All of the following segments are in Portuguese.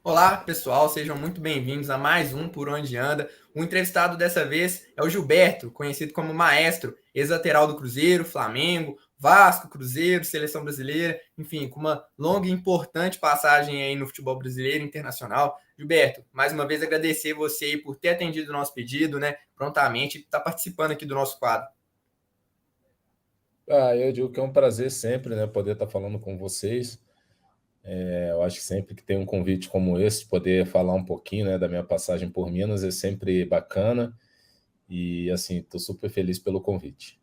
Olá, pessoal, sejam muito bem-vindos a mais um Por Onde Anda. O entrevistado dessa vez é o Gilberto, conhecido como Maestro, ex-lateral do Cruzeiro, Flamengo, Vasco, Cruzeiro, Seleção Brasileira, enfim, com uma longa e importante passagem aí no futebol brasileiro e internacional. Gilberto, mais uma vez agradecer você aí por ter atendido o nosso pedido, né, prontamente, e estar participando aqui do nosso quadro. Eu digo que é um prazer sempre, né, poder estar falando com vocês. Eu acho que sempre que tem um convite como esse, poder falar um pouquinho, né, da minha passagem por Minas é sempre bacana e, assim, estou super feliz pelo convite.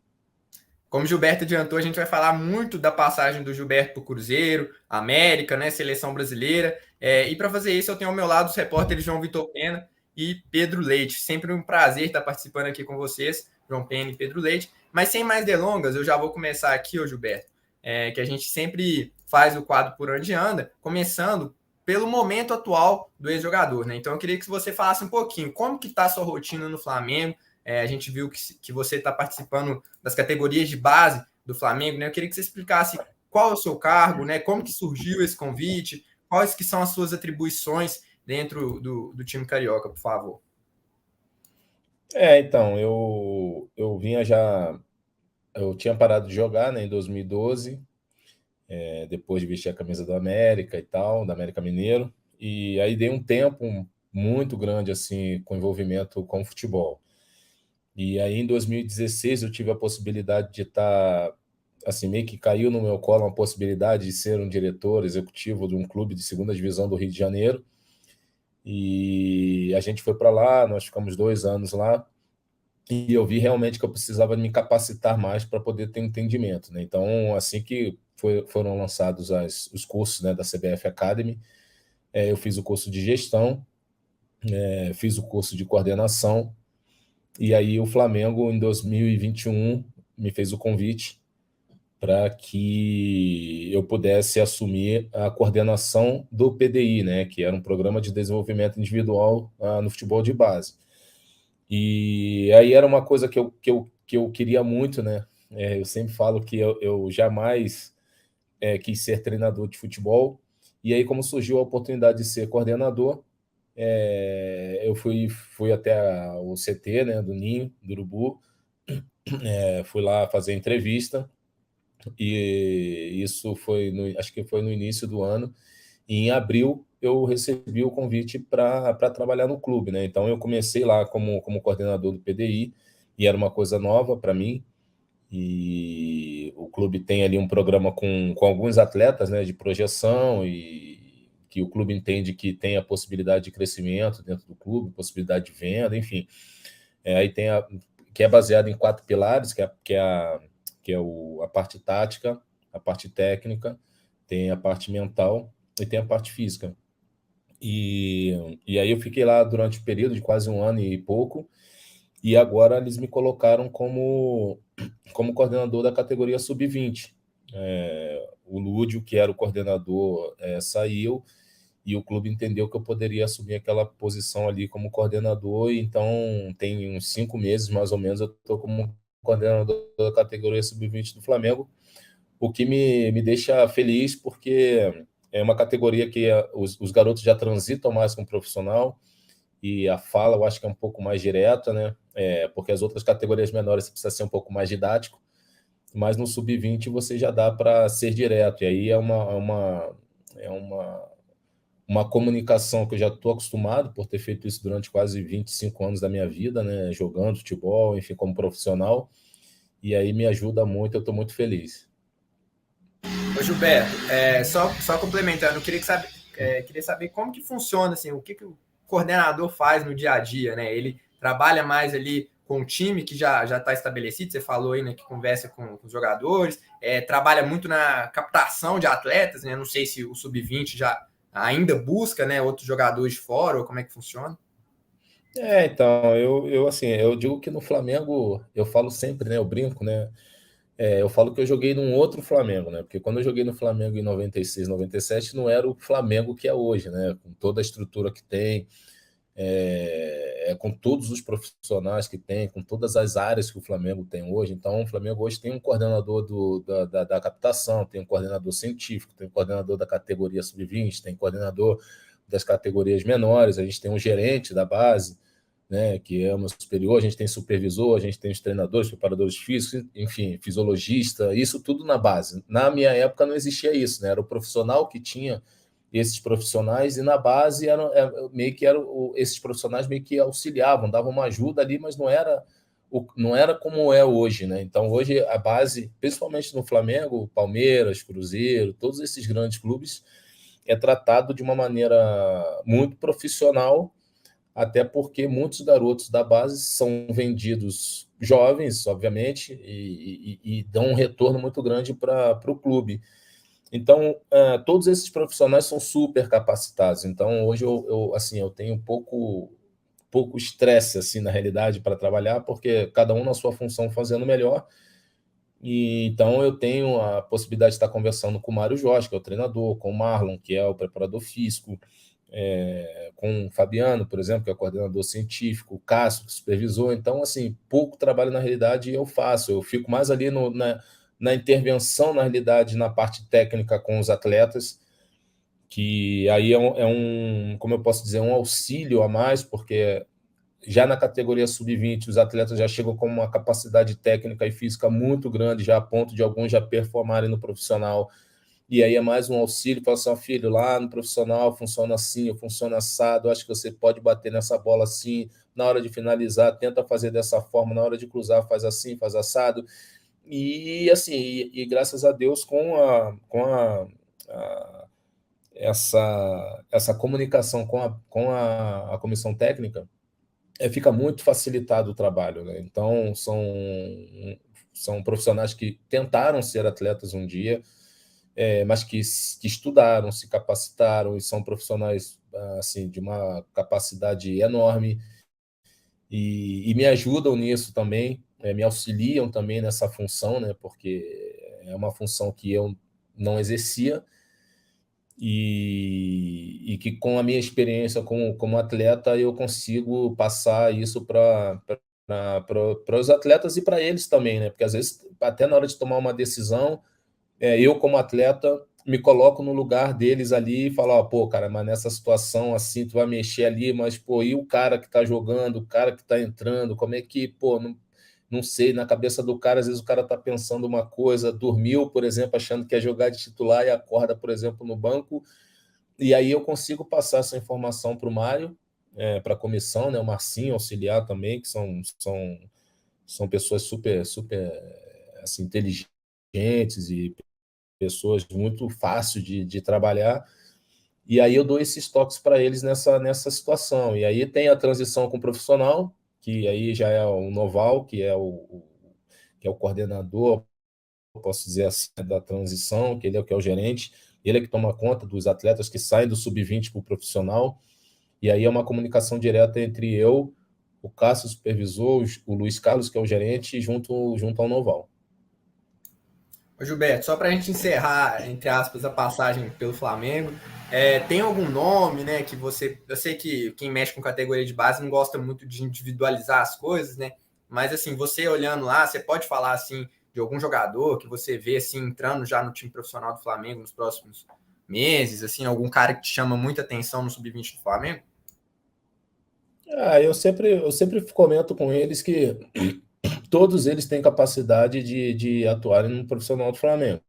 Como o Gilberto adiantou, a gente vai falar muito da passagem do Gilberto para o Cruzeiro, América, né, seleção brasileira. E para fazer isso, eu tenho ao meu lado os repórteres João Vitor Pena e Pedro Leite. Sempre um prazer estar participando aqui com vocês, João Pena e Pedro Leite. Mas sem mais delongas, eu já vou começar aqui, ô Gilberto, que a gente sempre faz o quadro Por Onde Anda, começando pelo momento atual do ex-jogador, né? Então eu queria que você falasse um pouquinho como que está a sua rotina no Flamengo. A gente viu que você está participando das categorias de base do Flamengo, né? Eu queria que você explicasse qual é o seu cargo, né? Como que surgiu esse convite, quais que são as suas atribuições dentro do time carioca, por favor. Então, eu vinha já, eu tinha parado de jogar, né, em 2012, depois de vestir a camisa do América e tal, da América Mineiro, e aí dei um tempo muito grande, assim, com envolvimento com o futebol. E aí, em 2016, eu tive a possibilidade de estar, assim, meio que caiu no meu colo uma possibilidade de ser um diretor executivo de um clube de segunda divisão do Rio de Janeiro. E a gente foi para lá, nós ficamos 2 anos lá, e eu vi realmente que eu precisava me capacitar mais para poder ter entendimento, né? Então, assim que foram lançados os cursos, né, da CBF Academy, eu fiz o curso de gestão, fiz o curso de coordenação. E aí o Flamengo, em 2021, me fez o convite para que eu pudesse assumir a coordenação do PDI, né, que era um programa de desenvolvimento individual no futebol de base. E aí era uma coisa que eu queria muito, né? Eu sempre falo que eu jamais quis ser treinador de futebol. E aí, como surgiu a oportunidade de ser coordenador, eu fui até o CT, né, do Ninho, do Urubu, fui lá fazer entrevista, e isso foi, acho que foi no início do ano, e em abril eu recebi o convite para trabalhar no clube, né? Então eu comecei lá como coordenador do PDI, e era uma coisa nova para mim, e o clube tem ali um programa com alguns atletas, né, de projeção, e que o clube entende que tem a possibilidade de crescimento dentro do clube, possibilidade de venda, enfim. Aí tem que é baseado em 4 pilares, que é a parte tática, a parte técnica, tem a parte mental e tem a parte física. E aí eu fiquei lá durante o período de quase um ano e pouco, e agora eles me colocaram como coordenador da categoria sub-20. O Lúdio, que era o coordenador, saiu, e o clube entendeu que eu poderia assumir aquela posição ali como coordenador, e então tem uns 5 meses, mais ou menos, eu estou como coordenador da categoria sub-20 do Flamengo, o que me deixa feliz, porque é uma categoria que os garotos já transitam mais com o profissional, e a fala eu acho que é um pouco mais direta, né? Porque as outras categorias menores você precisa ser um pouco mais didático, mas no sub-20 você já dá para ser direto, e aí é uma comunicação que eu já estou acostumado por ter feito isso durante quase 25 anos da minha vida, né? Jogando futebol, enfim, como profissional, e aí me ajuda muito, eu estou muito feliz. Ô Gilberto, só complementando, eu queria saber como que funciona, assim, o que o coordenador faz no dia a dia, né? Ele trabalha mais ali com o time que já está estabelecido, você falou aí, né, que conversa com os jogadores, trabalha muito na captação de atletas, né? Não sei se o Sub-20 já ainda busca, né, outros jogadores de fora, ou como é que funciona. Então, assim, eu digo que no Flamengo, eu falo sempre, né, eu brinco, né, eu falo que eu joguei num outro Flamengo, né, porque quando eu joguei no Flamengo em 96, 97, não era o Flamengo que é hoje, né, com toda a estrutura que tem, com todos os profissionais que tem, com todas as áreas que o Flamengo tem hoje. Então, o Flamengo hoje tem um coordenador da captação, tem um coordenador científico, tem um coordenador da categoria sub-20, tem um coordenador das categorias menores, a gente tem um gerente da base, né, que é o meu superior, a gente tem supervisor, a gente tem os treinadores, preparadores físicos, enfim, fisiologista, isso tudo na base. Na minha época não existia isso, né? Era o profissional que tinha esses profissionais e na base esses profissionais meio que auxiliavam, davam uma ajuda ali, mas não era como é hoje, né? Então hoje a base, principalmente no Flamengo, Palmeiras, Cruzeiro, todos esses grandes clubes, é tratado de uma maneira muito profissional, até porque muitos garotos da base são vendidos jovens, obviamente, e dão um retorno muito grande para o clube. Então, todos esses profissionais são super capacitados. Então, hoje assim, eu tenho pouco estresse assim, na realidade para trabalhar, porque cada um na sua função fazendo melhor. E então eu tenho a possibilidade de estar conversando com o Mário Jorge, que é o treinador, com o Marlon, que é o preparador físico, com o Fabiano, por exemplo, que é o coordenador científico, o Cássio, que supervisor. Então, assim, pouco trabalho na realidade eu faço. Eu fico mais ali na intervenção, na realidade, na parte técnica com os atletas, que aí como eu posso dizer, um auxílio a mais, porque já na categoria sub-20, os atletas já chegam com uma capacidade técnica e física muito grande, já a ponto de alguns já performarem no profissional. E aí é mais um auxílio, fala assim, filho, lá no profissional funciona assim, funciona assado, acho que você pode bater nessa bola assim, na hora de finalizar, tenta fazer dessa forma, na hora de cruzar, faz assim, faz assado. E assim, graças a Deus, essa comunicação com a comissão técnica, fica muito facilitado o trabalho, né? Então, são profissionais que tentaram ser atletas um dia, mas que estudaram, se capacitaram e são profissionais assim, de uma capacidade enorme e me ajudam nisso também, me auxiliam também nessa função, né? Porque é uma função que eu não exercia e que com a minha experiência como atleta eu consigo passar isso para os atletas e para eles também, né? Porque às vezes até na hora de tomar uma decisão, eu como atleta me coloco no lugar deles ali e falo, pô, cara, mas nessa situação assim, tu vai mexer ali, mas pô, e o cara que tá jogando, o cara que tá entrando, como é que, pô, não sei, na cabeça do cara, às vezes o cara tá pensando uma coisa, dormiu, por exemplo, achando que ia jogar de titular e acorda, por exemplo, no banco, e aí eu consigo passar essa informação para o Mário, para a comissão, né, o Marcinho, auxiliar também, que são pessoas super, super assim, inteligentes e pessoas muito fáceis de trabalhar, e aí eu dou esses toques para eles nessa situação. E aí tem a transição com o profissional, que aí já é o Noval, que é o coordenador, posso dizer assim, da transição, que ele é o gerente, ele é que toma conta dos atletas que saem do sub-20 para o profissional, e aí é uma comunicação direta entre eu, o Cássio, o supervisor, o Luiz Carlos, que é o gerente, junto ao Noval. Ô Gilberto, só para a gente encerrar, entre aspas, a passagem pelo Flamengo, tem algum nome, né, que você... Eu sei que quem mexe com categoria de base não gosta muito de individualizar as coisas, né? Mas, assim, você olhando lá, você pode falar, assim, de algum jogador que você vê, assim, entrando já no time profissional do Flamengo nos próximos meses, assim, algum cara que te chama muita atenção no sub-20 do Flamengo? Eu sempre comento com eles que todos eles têm capacidade de atuarem no profissional do Flamengo.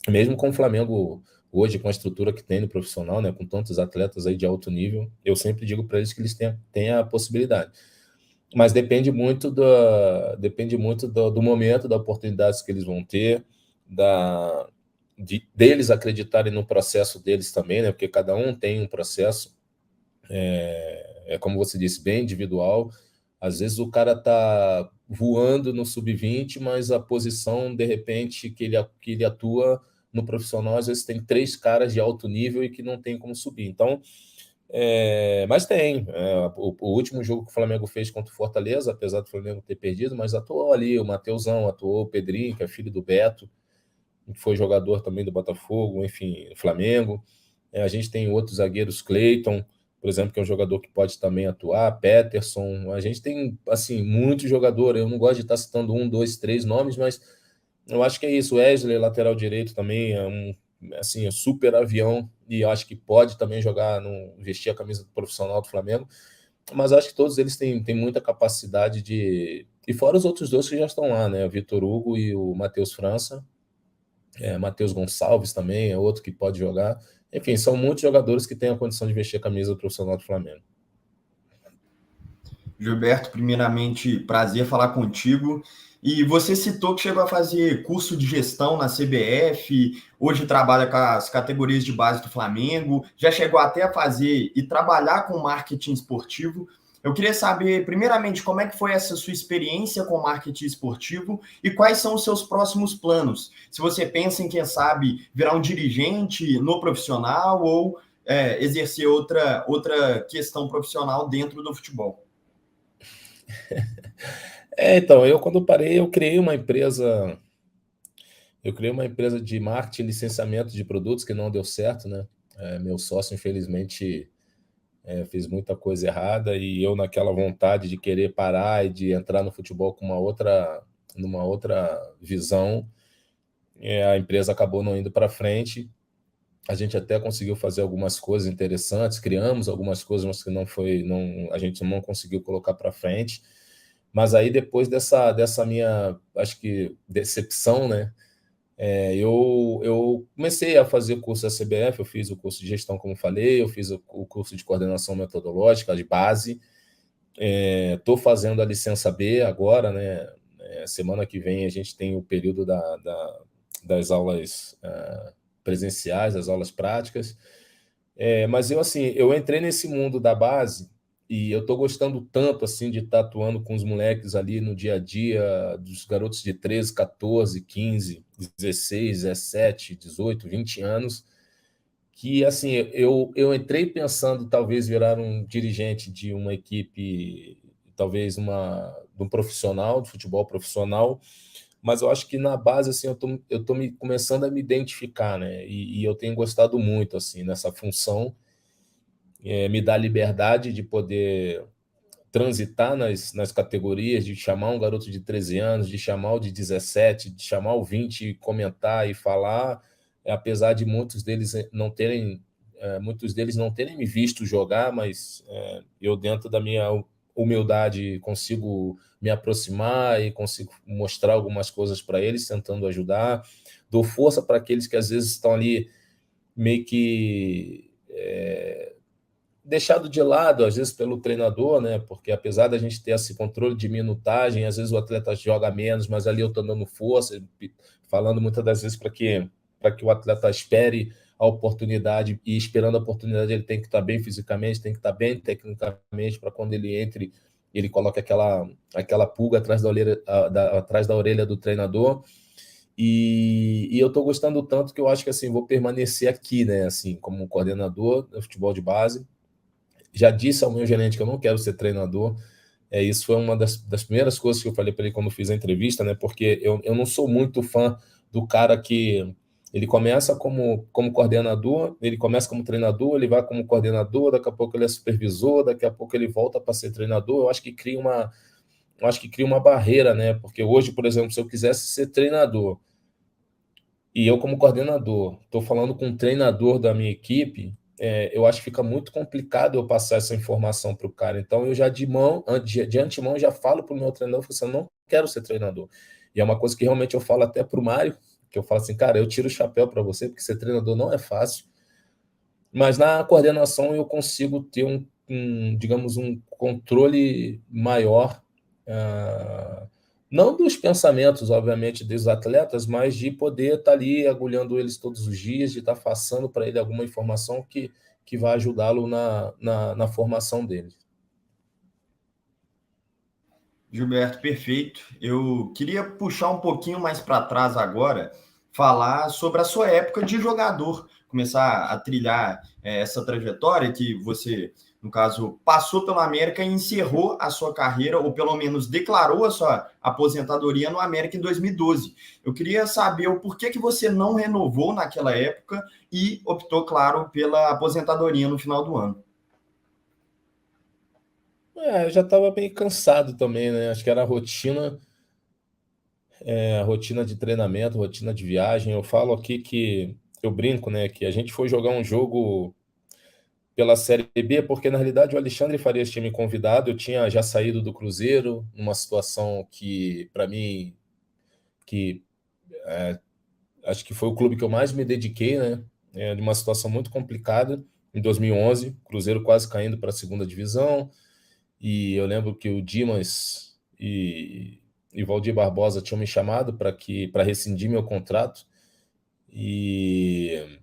Mesmo com o Flamengo hoje, com a estrutura que tem no profissional, né, com tantos atletas aí de alto nível, eu sempre digo para eles que eles têm a possibilidade. Mas depende muito do momento, da oportunidade que eles vão ter, deles acreditarem no processo deles também, né, porque cada um tem um processo, como você disse, bem individual. Às vezes o cara está voando no sub-20, mas a posição, de repente, que ele atua no profissional, às vezes tem 3 caras de alto nível e que não tem como subir. Então, mas tem. O último jogo que o Flamengo fez contra o Fortaleza, apesar do Flamengo ter perdido, mas atuou ali o Mateusão, atuou o Pedrinho, que é filho do Beto, que foi jogador também do Botafogo, enfim, Flamengo. A gente tem outros zagueiros, Cleiton, por exemplo, que é um jogador que pode também atuar, Peterson. A gente tem, assim, muitos jogadores. Eu não gosto de estar citando 1, 2, 3 nomes, mas eu acho que é isso. Wesley, lateral direito, também é um super avião. e eu acho que pode também jogar, vestir a camisa profissional do Flamengo, mas acho que todos eles têm muita capacidade de... E fora os outros dois que já estão lá, né? O Vitor Hugo e o Matheus França, Matheus Gonçalves também é outro que pode jogar. Enfim, são muitos jogadores que têm a condição de vestir a camisa profissional do Flamengo. Gilberto, primeiramente, prazer falar contigo. E você citou que chegou a fazer curso de gestão na CBF, hoje trabalha com as categorias de base do Flamengo, já chegou até a fazer e trabalhar com marketing esportivo. Eu queria saber, primeiramente, como é que foi essa sua experiência com marketing esportivo e quais são os seus próximos planos. Se você pensa em, quem sabe, virar um dirigente no profissional ou exercer outra questão profissional dentro do futebol. Então, eu quando parei, eu criei uma empresa de marketing e licenciamento de produtos que não deu certo, né? Meu sócio, infelizmente, fez muita coisa errada e eu naquela vontade de querer parar e de entrar no futebol com numa outra visão, a empresa acabou não indo para frente. A gente até conseguiu fazer algumas coisas interessantes, criamos algumas coisas, mas que a gente não conseguiu colocar para frente. Mas aí depois dessa minha, acho que decepção, né? Eu comecei a fazer curso da CBF, eu fiz o curso de gestão, como falei, eu fiz o curso de coordenação metodológica, de base, estou fazendo a licença B agora, né? Semana que vem a gente tem o período das aulas presenciais, das aulas práticas, mas eu entrei nesse mundo da base e eu estou gostando tanto assim de estar atuando com os moleques ali no dia a dia, dos garotos de 13, 14, 15, 16, 17, 18, 20 anos, que assim, eu entrei pensando talvez virar um dirigente de uma equipe, talvez de um profissional, de futebol profissional, mas eu acho que na base assim eu tô começando a me identificar, né? E eu tenho gostado muito assim nessa função, me dá liberdade de poder transitar nas categorias, de chamar um garoto de 13 anos, de chamar o de 17, de chamar o 20 e comentar e falar, apesar de muitos deles não terem me visto jogar, mas eu, dentro da minha humildade, consigo me aproximar e consigo mostrar algumas coisas para eles, tentando ajudar. Dou força para aqueles que às vezes estão ali meio que deixado de lado, às vezes, pelo treinador, né? Porque apesar da gente ter esse controle de minutagem, às vezes o atleta joga menos, mas ali eu estou dando força, falando muitas das vezes para que o atleta espere a oportunidade, e esperando a oportunidade ele tem que estar bem fisicamente, tem que estar bem tecnicamente, para quando ele entre, ele coloque aquela pulga atrás da orelha do treinador. E eu estou gostando tanto que eu acho que assim vou permanecer aqui, né? Assim, como coordenador do futebol de base. Já disse ao meu gerente que eu não quero ser treinador. Isso foi uma das primeiras coisas que eu falei para ele quando fiz a entrevista, né? Porque eu não sou muito fã do cara que ele começa como coordenador, ele começa como treinador, ele vai como coordenador, daqui a pouco ele é supervisor, daqui a pouco ele volta para ser treinador. Eu acho que cria uma barreira, né? Porque hoje, por exemplo, se eu quisesse ser treinador e eu como coordenador estou falando com um treinador da minha equipe, eu acho que fica muito complicado eu passar essa informação para o cara. Então, eu já de antemão já falo para o meu treinador, eu falo assim, eu não quero ser treinador. E é uma coisa que realmente eu falo até para o Mário, que eu falo assim, cara, eu tiro o chapéu para você, porque ser treinador não é fácil, mas na coordenação eu consigo ter digamos, um controle maior, não dos pensamentos, obviamente, dos atletas, mas de poder estar ali agulhando eles todos os dias, de estar passando para ele alguma informação que vai ajudá-lo na formação dele. Gilberto, perfeito. Eu queria puxar um pouquinho mais para trás agora, falar sobre a sua época de jogador, começar a trilhar essa trajetória que você, no caso, passou pela América e encerrou a sua carreira, ou pelo menos declarou a sua aposentadoria no América em 2012. Eu queria saber o porquê que você não renovou naquela época e optou, claro, pela aposentadoria no final do ano. Eu já estava bem cansado também, né? Acho que era a rotina de treinamento, rotina de viagem. Eu falo aqui que eu brinco, né, que a gente foi jogar um jogo pela Série B, porque na realidade o Alexandre Farias tinha me convidado, eu tinha já saído do Cruzeiro, numa situação que, para mim, que acho que foi o clube que eu mais me dediquei, né, de uma situação muito complicada, em 2011, Cruzeiro quase caindo para a segunda divisão, e eu lembro que o Dimas e Valdir Barbosa tinham me chamado para rescindir meu contrato, e,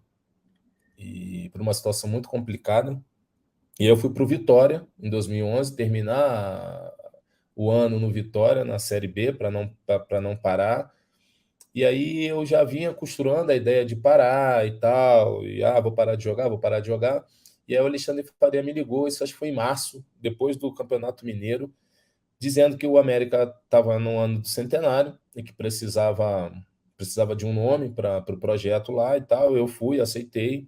e por uma situação muito complicada. E eu fui para o Vitória em 2011, terminar o ano no Vitória, na Série B, para não parar. E aí eu já vinha costurando a ideia de parar e tal, e vou parar de jogar, vou parar de jogar. E aí o Alexandre Faria me ligou, isso acho que foi em março, depois do Campeonato Mineiro, dizendo que o América estava no ano do centenário e que precisava de um nome para o projeto lá e tal. Eu fui, aceitei.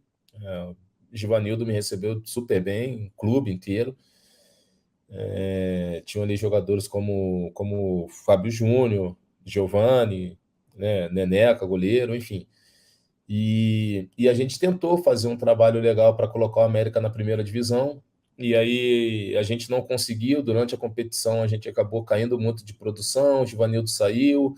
Givanildo me recebeu super bem, o clube inteiro. Tinham ali jogadores como Fábio Júnior, Giovani, né, Neneca, goleiro, enfim. E a gente tentou fazer um trabalho legal para colocar o América na primeira divisão, e aí a gente não conseguiu. Durante a competição a gente acabou caindo muito de produção, o Givanildo saiu,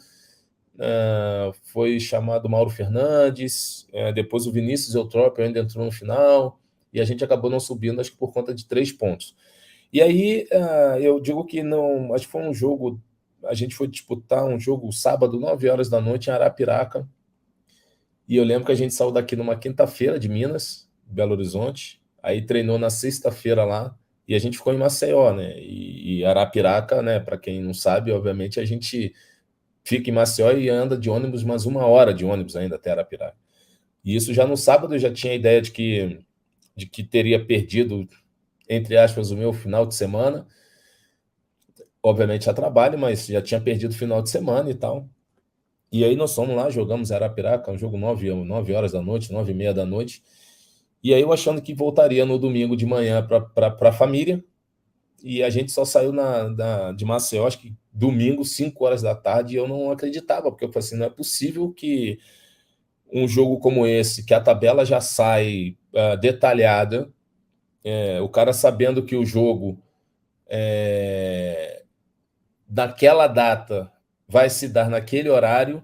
foi chamado Mauro Fernandes, depois o Vinícius Eutrópio ainda entrou no final, e a gente acabou não subindo, acho que por conta de 3 pontos. E aí eu digo que não, acho que foi um jogo, a gente foi disputar um jogo sábado, 9 horas da noite, em Arapiraca, e eu lembro que a gente saiu daqui numa quinta-feira de Minas, Belo Horizonte, aí treinou na sexta-feira lá, e a gente ficou em Maceió, né? E Arapiraca, né? Para quem não sabe, obviamente, a gente fica em Maceió e anda de ônibus mais 1 hora de ônibus ainda até Arapiraca. E isso já no sábado eu já tinha a ideia de que teria perdido, entre aspas, o meu final de semana. Obviamente a trabalho, mas já tinha perdido o final de semana e tal. E aí nós fomos lá, jogamos Arapiraca, um jogo 9 horas da noite, 9h30 da noite. E aí eu achando que voltaria no domingo de manhã para a família. E a gente só saiu de Maceió, acho que domingo, 5 horas da tarde, e eu não acreditava, porque eu falei assim, não é possível que um jogo como esse, que a tabela já sai detalhada, o cara sabendo que o jogo daquela data vai se dar naquele horário,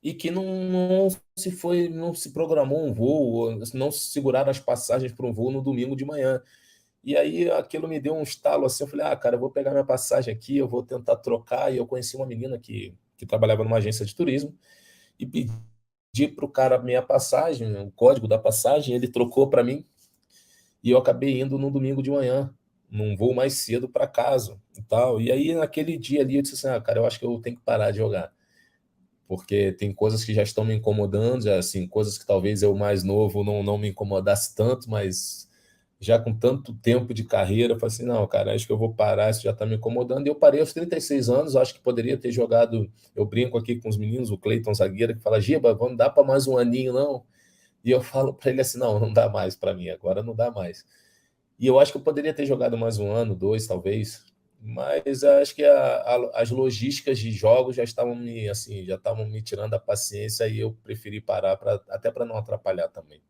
e que não se programou um voo, não se seguraram as passagens para um voo no domingo de manhã. E aí aquilo me deu um estalo assim, eu falei, cara, eu vou pegar minha passagem aqui, eu vou tentar trocar. E eu conheci uma menina que trabalhava numa agência de turismo e pedi para o cara minha passagem, o código da passagem, ele trocou para mim, e eu acabei indo no domingo de manhã, num voo mais cedo para casa e tal. E aí naquele dia ali eu disse assim, cara, eu acho que eu tenho que parar de jogar, porque tem coisas que já estão me incomodando, já, assim, coisas que talvez eu mais novo não me incomodasse tanto, mas já com tanto tempo de carreira, eu falei assim, não, cara, acho que eu vou parar, isso já está me incomodando. E eu parei aos 36 anos, acho que poderia ter jogado, eu brinco aqui com os meninos, o Cleiton Zagueiro, que fala, Giba, vamos dar para mais um aninho, não? E eu falo para ele assim, não dá mais para mim, agora não dá mais. E eu acho que eu poderia ter jogado mais um ano, 2, talvez, mas eu acho que as logísticas de jogos já estavam me tirando a paciência, e eu preferi parar, até para não atrapalhar também.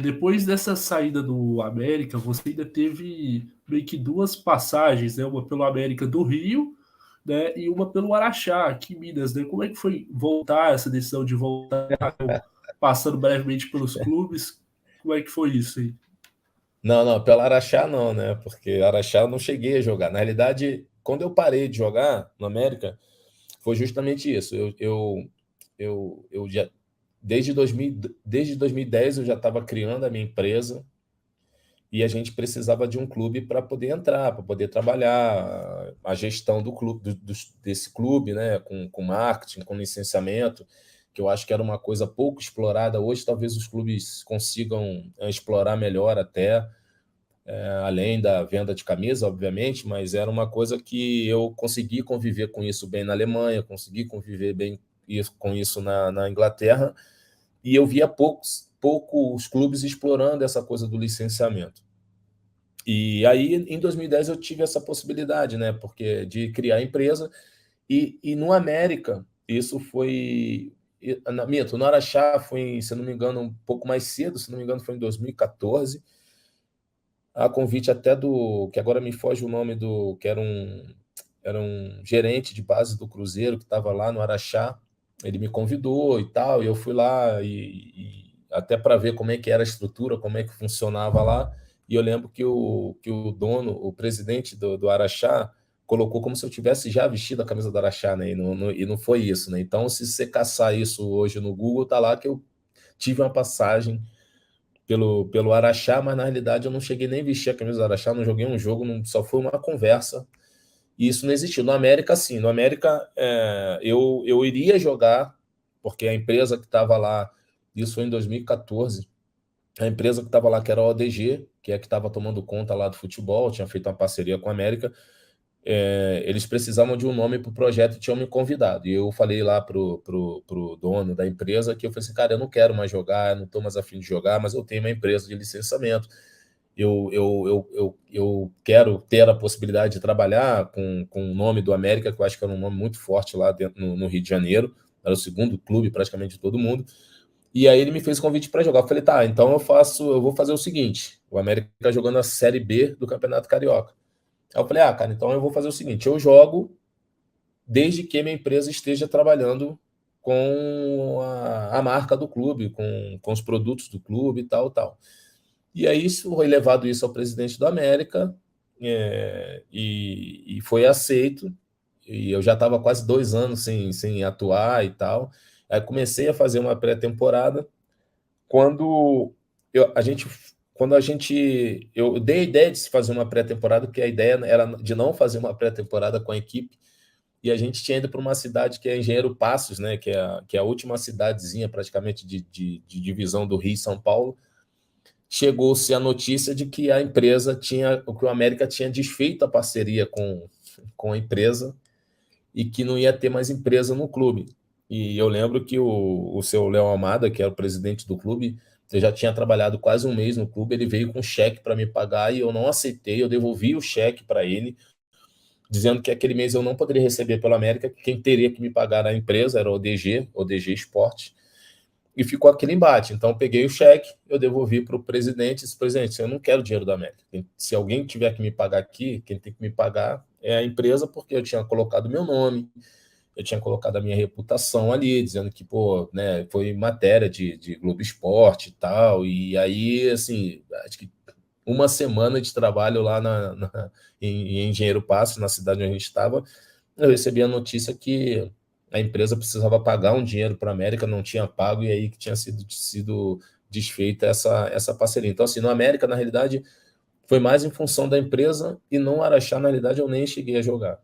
Depois dessa saída do América, você ainda teve meio que 2 passagens, né? Uma pelo América do Rio, né? E uma pelo Araxá, aqui em Minas, né? Como é que foi voltar, essa decisão de voltar, passando brevemente pelos clubes? Como é que foi isso aí? Não, pelo Araxá não, né? Porque Araxá eu não cheguei a jogar. Na realidade, quando eu parei de jogar no América, foi justamente isso. Eu já, desde 2010 eu já estava criando a minha empresa, e a gente precisava de um clube para poder entrar, para poder trabalhar a gestão do clube, desse clube, né? Com marketing, com licenciamento, que eu acho que era uma coisa pouco explorada. Hoje talvez os clubes consigam explorar melhor até, além da venda de camisa, obviamente, mas era uma coisa que eu consegui conviver com isso bem na Alemanha, consegui conviver bem com isso na Inglaterra, e eu via poucos clubes explorando essa coisa do licenciamento. E aí, em 2010, eu tive essa possibilidade, né, porque de criar a empresa, e no América, Isso foi... No Araxá foi, se não me engano, um pouco mais cedo, se não me engano, foi em 2014, a convite até que agora me foge o nome que era um gerente de base do Cruzeiro, que estava lá no Araxá, ele me convidou e tal, e eu fui lá, e até para ver como é que era a estrutura, como é que funcionava lá, e eu lembro que o dono, o presidente do Araxá, colocou como se eu tivesse já vestido a camisa do Araxá, né? E não foi isso, né? Então, se você caçar isso hoje no Google, tá lá que eu tive uma passagem pelo Araxá, mas na realidade eu não cheguei nem a vestir a camisa do Araxá, não joguei um jogo, só foi uma conversa, e isso não existiu. No América, sim. No América, eu iria jogar, porque a empresa que estava lá, isso foi em 2014, a empresa que estava lá, que era a ODG, que é a que estava tomando conta lá do futebol, tinha feito uma parceria com a América, eles precisavam de um nome para o projeto e tinham me convidado. E eu falei lá pro dono da empresa que eu falei assim, cara, eu não quero mais jogar, eu não estou mais afim de jogar, mas eu tenho uma empresa de licenciamento. Eu quero ter a possibilidade de trabalhar com o nome do América, que eu acho que era um nome muito forte lá dentro, no Rio de Janeiro. Era o segundo clube praticamente de todo mundo. E aí ele me fez convite para jogar. Eu falei, tá, então eu vou fazer o seguinte: o América tá jogando a Série B do Campeonato Carioca. Aí eu falei, cara, então eu vou fazer o seguinte: eu jogo desde que minha empresa esteja trabalhando com a marca do clube, com os produtos do clube e tal, tal. E aí foi levado isso ao presidente do América, e foi aceito. E eu já estava quase 2 anos sem atuar e tal. Aí comecei a fazer uma pré-temporada. Quando eu dei a ideia de se fazer uma pré-temporada, porque a ideia era de não fazer uma pré-temporada com a equipe, e a gente tinha ido para uma cidade que é Engenheiro Passos, né, que é a última cidadezinha praticamente de divisão do Rio e São Paulo. Chegou-se a notícia de que a empresa que o América tinha desfeito a parceria com a empresa e que não ia ter mais empresa no clube. E eu lembro que o seu Léo Almada, que era o presidente do clube, eu já tinha trabalhado quase um mês no clube, ele veio com um cheque para me pagar e eu não aceitei, eu devolvi o cheque para ele, dizendo que aquele mês eu não poderia receber pela América, que quem teria que me pagar era a empresa, era o ODG Esporte, e ficou aquele embate. Então eu peguei o cheque, eu devolvi para o presidente, e disse, presidente, eu não quero dinheiro da América. Se alguém tiver que me pagar aqui, quem tem que me pagar é a empresa, porque eu tinha colocado meu nome, eu tinha colocado a minha reputação ali, dizendo que, pô, né, foi matéria de Globo Esporte e tal, e aí, assim, acho que uma semana de trabalho lá em Engenheiro Passo, na cidade onde a gente estava, eu recebi a notícia que a empresa precisava pagar um dinheiro para a América, não tinha pago, e aí que tinha sido desfeita essa parceria. Então, assim, no América, na realidade, foi mais em função da empresa, e no Araxá, na realidade, eu nem cheguei a jogar.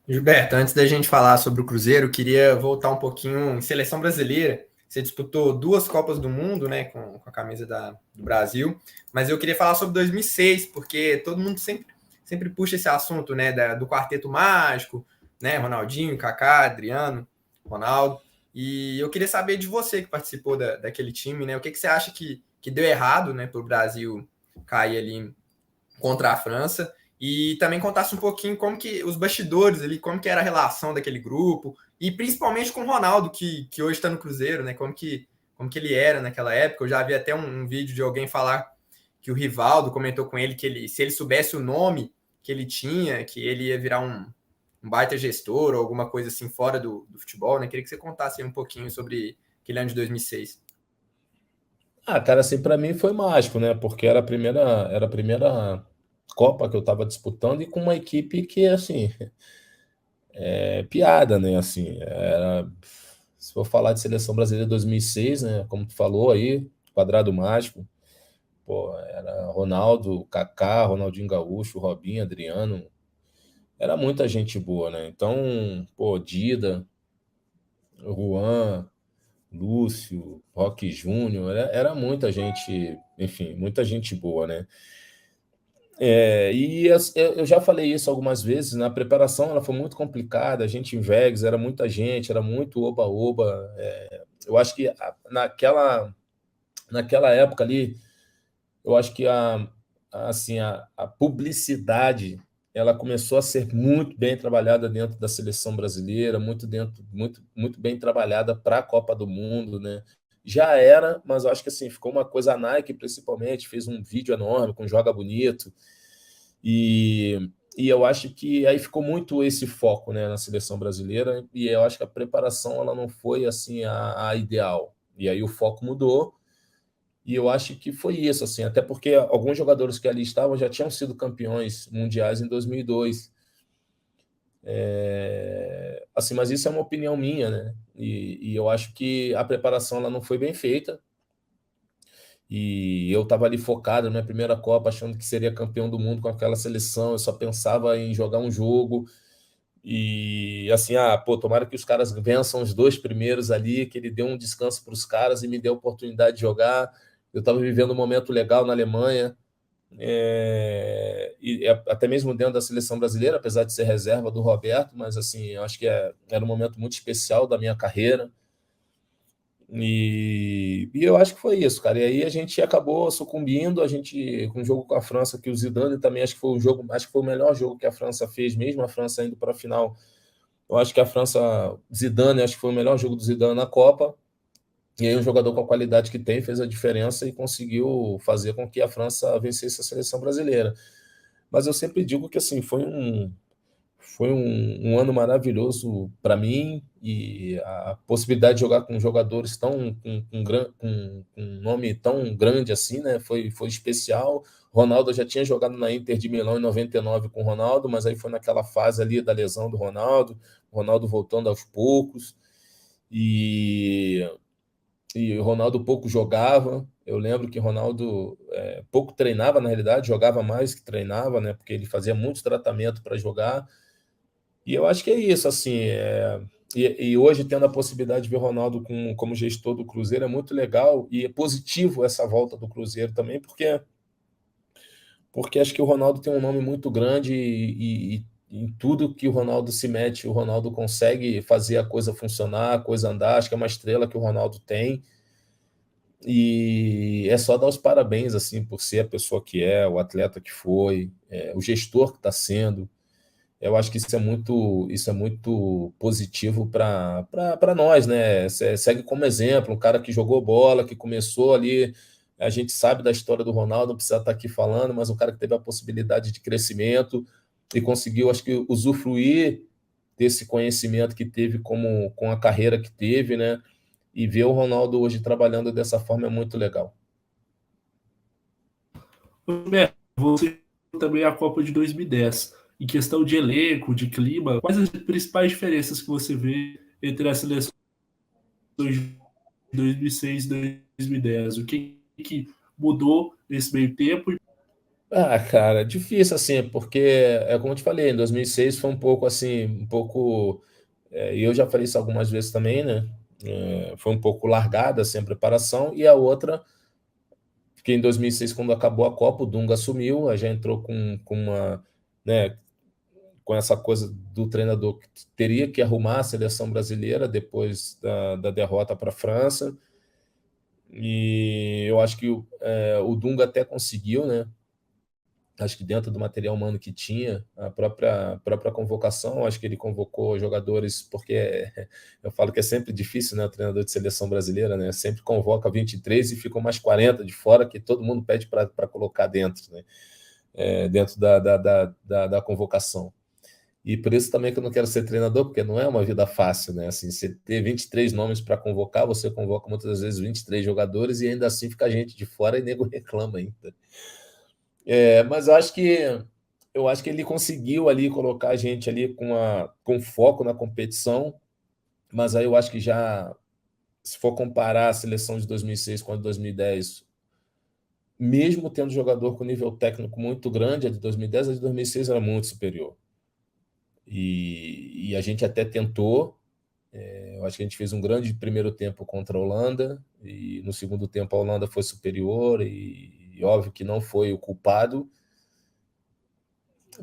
Gilberto, antes da gente falar sobre o Cruzeiro, queria voltar um pouquinho em seleção brasileira. Você disputou 2 Copas do Mundo, né, com a camisa do Brasil, mas eu queria falar sobre 2006, porque todo mundo sempre puxa esse assunto, né, do Quarteto Mágico, né, Ronaldinho, Kaká, Adriano, Ronaldo, e eu queria saber de você que participou daquele time, né, o que você acha que deu errado, né, para o Brasil cair ali contra a França, e também contasse um pouquinho como que os bastidores ali, como que era a relação daquele grupo, e principalmente com o Ronaldo, que hoje está no Cruzeiro, né? Como que ele era naquela época. Eu já vi até um vídeo de alguém falar que o Rivaldo comentou com ele que se ele soubesse o nome que ele tinha, que ele ia virar um baita gestor ou alguma coisa assim fora do futebol, né? Queria que você contasse aí um pouquinho sobre aquele ano de 2006. Cara, assim, para mim foi mágico, né? Porque era a primeira Copa que eu estava disputando e com uma equipe que, assim, piada, né? Assim, se for falar de seleção brasileira 2006, né? Como tu falou aí, quadrado mágico, pô, era Ronaldo, Kaká, Ronaldinho Gaúcho, Robinho, Adriano, era muita gente boa, né? Então, pô, Dida, Juan, Lúcio, Roque Júnior, era muita gente, enfim, muita gente boa, né? Eu já falei isso algumas vezes, na preparação ela foi muito complicada, a gente em Vegas, era muita gente, era muito oba-oba. Eu acho que naquela época ali, eu acho que assim, a publicidade ela começou a ser muito bem trabalhada dentro da seleção brasileira, muito bem trabalhada para a Copa do Mundo, né? Já era, mas eu acho que assim, ficou uma coisa. A Nike, principalmente, fez um vídeo enorme com Joga Bonito, e eu acho que aí ficou muito esse foco, né, na seleção brasileira, e eu acho que a preparação ela não foi assim a ideal. E aí o foco mudou, e eu acho que foi isso, assim, até porque alguns jogadores que ali estavam já tinham sido campeões mundiais em 2002. Assim, mas isso é uma opinião minha, né? E eu acho que a preparação ela não foi bem feita. E eu estava ali focado na minha primeira Copa, achando que seria campeão do mundo com aquela seleção. Eu só pensava em jogar um jogo. E assim, pô, tomara que os caras vençam os 2 primeiros ali, que ele deu um descanso para os caras e me deu a oportunidade de jogar. Eu estava vivendo um momento legal na Alemanha, até mesmo dentro da seleção brasileira, apesar de ser reserva do Roberto, mas assim, eu acho que era um momento muito especial da minha carreira. E eu acho que foi isso, cara. E aí a gente acabou sucumbindo, com o jogo com a França, que o Zidane também acho que foi o melhor jogo que a França fez, mesmo a França indo para a final. Eu acho que a França, Zidane, acho que foi o melhor jogo do Zidane na Copa. E aí um jogador com a qualidade que tem fez a diferença e conseguiu fazer com que a França vencesse a seleção brasileira. Mas eu sempre digo que assim, foi um ano maravilhoso para mim, e a possibilidade de jogar com jogadores com um nome tão grande assim, né? Foi especial. Ronaldo, eu já tinha jogado na Inter de Milão em 99 com o Ronaldo, mas aí foi naquela fase ali da lesão do Ronaldo, o Ronaldo voltando aos poucos, e o Ronaldo pouco jogava. Eu lembro que Ronaldo pouco treinava, na realidade, jogava mais que treinava, né? Porque ele fazia muito tratamento para jogar. E eu acho que é isso, assim. E hoje, tendo a possibilidade de ver o Ronaldo como gestor do Cruzeiro, é muito legal e é positivo essa volta do Cruzeiro também, porque acho que o Ronaldo tem um nome muito grande, e em tudo que o Ronaldo se mete, o Ronaldo consegue fazer a coisa funcionar, a coisa andar. Acho que é uma estrela que o Ronaldo tem. E é só dar os parabéns assim por ser a pessoa que é, o atleta que foi, o gestor que está sendo. Eu acho que isso é muito positivo para nós, né? Segue como exemplo, um cara que jogou bola, que começou ali. A gente sabe da história do Ronaldo, não precisa estar aqui falando, mas um cara que teve a possibilidade de crescimento e conseguiu, acho que, usufruir desse conhecimento que teve com a carreira que teve, né? E ver o Ronaldo hoje trabalhando dessa forma é muito legal. Roberto, você também a Copa de 2010. Em questão de elenco, de clima, quais as principais diferenças que você vê entre as seleções de 2006 e 2010? O que mudou nesse meio tempo? Cara, difícil assim, porque é como eu te falei, em 2006 foi um pouco assim, e eu já falei isso algumas vezes também, né? Foi um pouco largada assim, a preparação, e a outra, porque em 2006, quando acabou a Copa, o Dunga assumiu, aí já entrou né, com essa coisa do treinador que teria que arrumar a seleção brasileira depois da derrota para a França. E eu acho que o Dunga até conseguiu, né? Acho que dentro do material humano que tinha, a própria convocação, acho que ele convocou jogadores, porque eu falo que é sempre difícil, né, o treinador de seleção brasileira, né, sempre convoca 23 e ficam mais 40 de fora, que todo mundo pede para colocar dentro, né, dentro da convocação. E por isso também que eu não quero ser treinador, porque não é uma vida fácil, né, assim, você ter 23 nomes para convocar, você convoca muitas vezes 23 jogadores e ainda assim fica gente de fora e nego reclama ainda. Mas eu acho que ele conseguiu ali colocar a gente ali com foco na competição, mas aí eu acho que já, se for comparar a seleção de 2006 com a de 2010, mesmo tendo jogador com nível técnico muito grande, a de 2010, a de 2006 era muito superior. E a gente até tentou, eu acho que a gente fez um grande primeiro tempo contra a Holanda, e no segundo tempo a Holanda foi superior, e óbvio que não foi o culpado,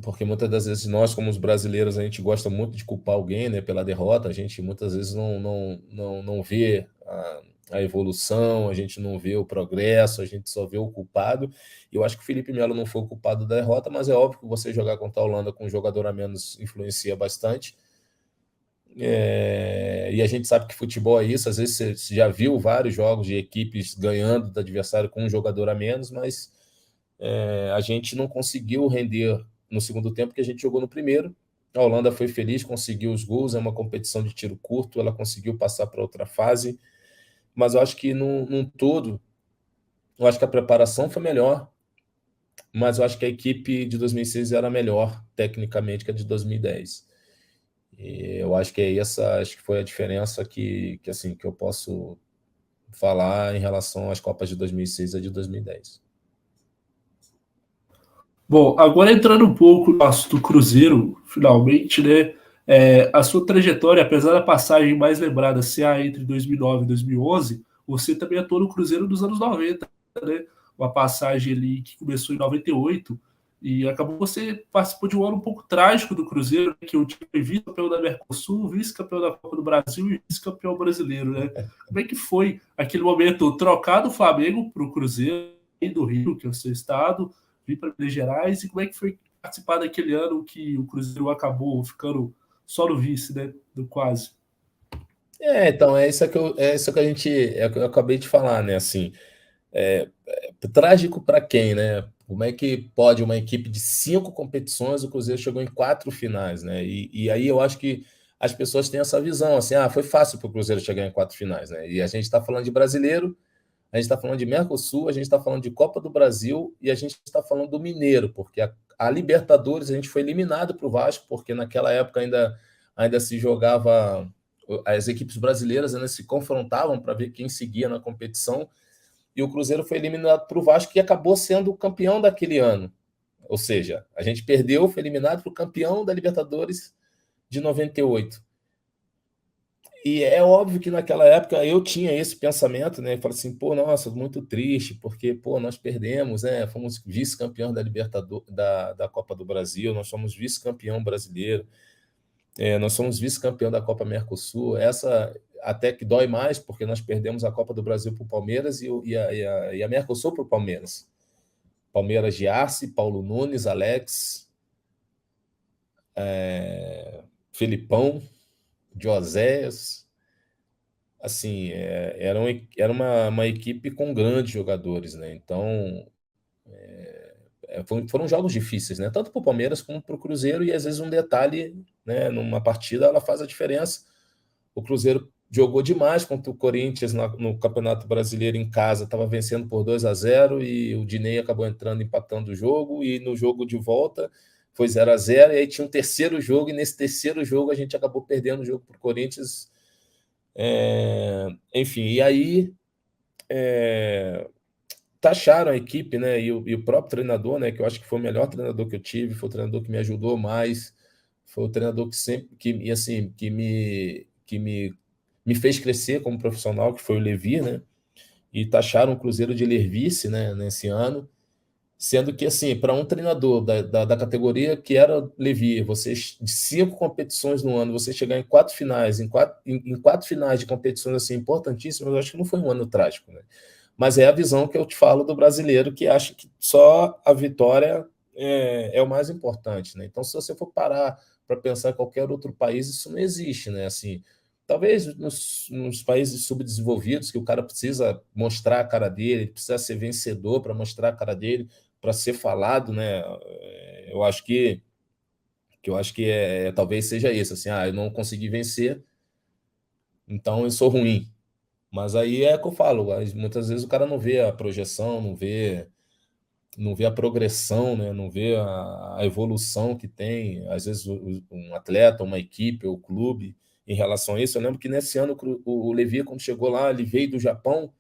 porque muitas das vezes nós, como os brasileiros, a gente gosta muito de culpar alguém, né, pela derrota. A gente muitas vezes não vê a evolução, a gente não vê o progresso, a gente só vê o culpado. E eu acho que o Felipe Melo não foi o culpado da derrota, mas é óbvio que você jogar contra a Holanda com um jogador a menos influencia bastante. E a gente sabe que futebol é isso, às vezes você já viu vários jogos de equipes ganhando do adversário com um jogador a menos, mas a gente não conseguiu render no segundo tempo que a gente jogou no primeiro. A Holanda foi feliz, conseguiu os gols, é uma competição de tiro curto, ela conseguiu passar para outra fase, mas eu acho que num todo, eu acho que a preparação foi melhor, mas eu acho que a equipe de 2006 era melhor tecnicamente que a de 2010. E eu acho que acho que foi a diferença que eu posso falar em relação às Copas de 2006 e de 2010. Bom, agora entrando um pouco no assunto do Cruzeiro, finalmente, né? A sua trajetória, apesar da passagem mais lembrada ser a entre 2009 e 2011, você também atuou no Cruzeiro dos anos 90, né? Uma passagem ali que começou em 98 e acabou você participou de um ano um pouco trágico do Cruzeiro, né, que o time foi vice-campeão da Mercosul, vice-campeão da Copa do Brasil e vice-campeão brasileiro, né? Como é que foi aquele momento trocar do Flamengo para o Cruzeiro do Rio, que é o seu estado, vir para Minas Gerais, e como é que foi participar daquele ano que o Cruzeiro acabou ficando só no vice, né? Do quase. Então, é isso que a gente. Que eu acabei de falar, né? Assim, trágico para quem, né? Como é que pode uma equipe de 5 competições, o Cruzeiro chegou em 4 finais, né? E aí eu acho que as pessoas têm essa visão, assim, foi fácil para o Cruzeiro chegar em 4 finais, né? E a gente está falando de brasileiro, a gente está falando de Mercosul, a gente está falando de Copa do Brasil e a gente está falando do Mineiro, porque a Libertadores a gente foi eliminado para o Vasco, porque naquela época ainda se jogava, as equipes brasileiras ainda se confrontavam para ver quem seguia na competição, e o Cruzeiro foi eliminado para o Vasco e acabou sendo o campeão daquele ano. Ou seja, a gente perdeu, foi eliminado para o campeão da Libertadores de 98. E é óbvio que naquela época eu tinha esse pensamento, né? Eu falei assim, nossa, muito triste, porque, nós perdemos, né? Fomos vice-campeão da Libertadores, da Copa do Brasil, nós somos vice-campeão brasileiro, nós somos vice-campeão da Copa Mercosul. Essa até que dói mais, porque nós perdemos a Copa do Brasil para o Palmeiras e a Mercosul para o Palmeiras. Palmeiras de Arce, Paulo Nunes, Alex, Felipão, Joséias. Assim, era uma equipe com grandes jogadores, né? Então, foram jogos difíceis, né? Tanto para o Palmeiras como para o Cruzeiro, e às vezes um detalhe, né, numa partida ela faz a diferença. O Cruzeiro jogou demais contra o Corinthians no Campeonato Brasileiro em casa, estava vencendo por 2-0 e o Diney acabou entrando, empatando o jogo, e no jogo de volta foi 0-0, e aí tinha um terceiro jogo, e nesse terceiro jogo a gente acabou perdendo o jogo para o Corinthians. Enfim, e aí taxaram a equipe, né? E o próprio treinador, né? Que eu acho que foi o melhor treinador que eu tive, foi o treinador que me ajudou mais, foi o treinador que sempre que me fez crescer como profissional, que foi o Levi, né? E taxaram o Cruzeiro de lervice, né? Nesse ano, sendo que, assim, para um treinador da categoria que era Levi, você de 5 competições no ano, você chegar em 4 finais, em quatro finais de competições assim importantíssimas, eu acho que não foi um ano trágico, né? Mas é a visão que eu te falo do brasileiro, que acha que só a vitória é o mais importante, né? Então, se você for parar para pensar em qualquer outro país, isso não existe, né? Assim, talvez nos países subdesenvolvidos, que o cara precisa mostrar a cara dele, precisa ser vencedor para mostrar a cara dele, para ser falado, né? Eu acho que talvez seja isso, assim, eu não consegui vencer, então eu sou ruim. Mas aí é que eu falo, muitas vezes o cara não vê a projeção, não vê a progressão, né? Não vê a evolução que tem, às vezes, um atleta, uma equipe ou clube em relação a isso. Eu lembro que nesse ano o Levi, quando chegou lá, ele veio do Japão,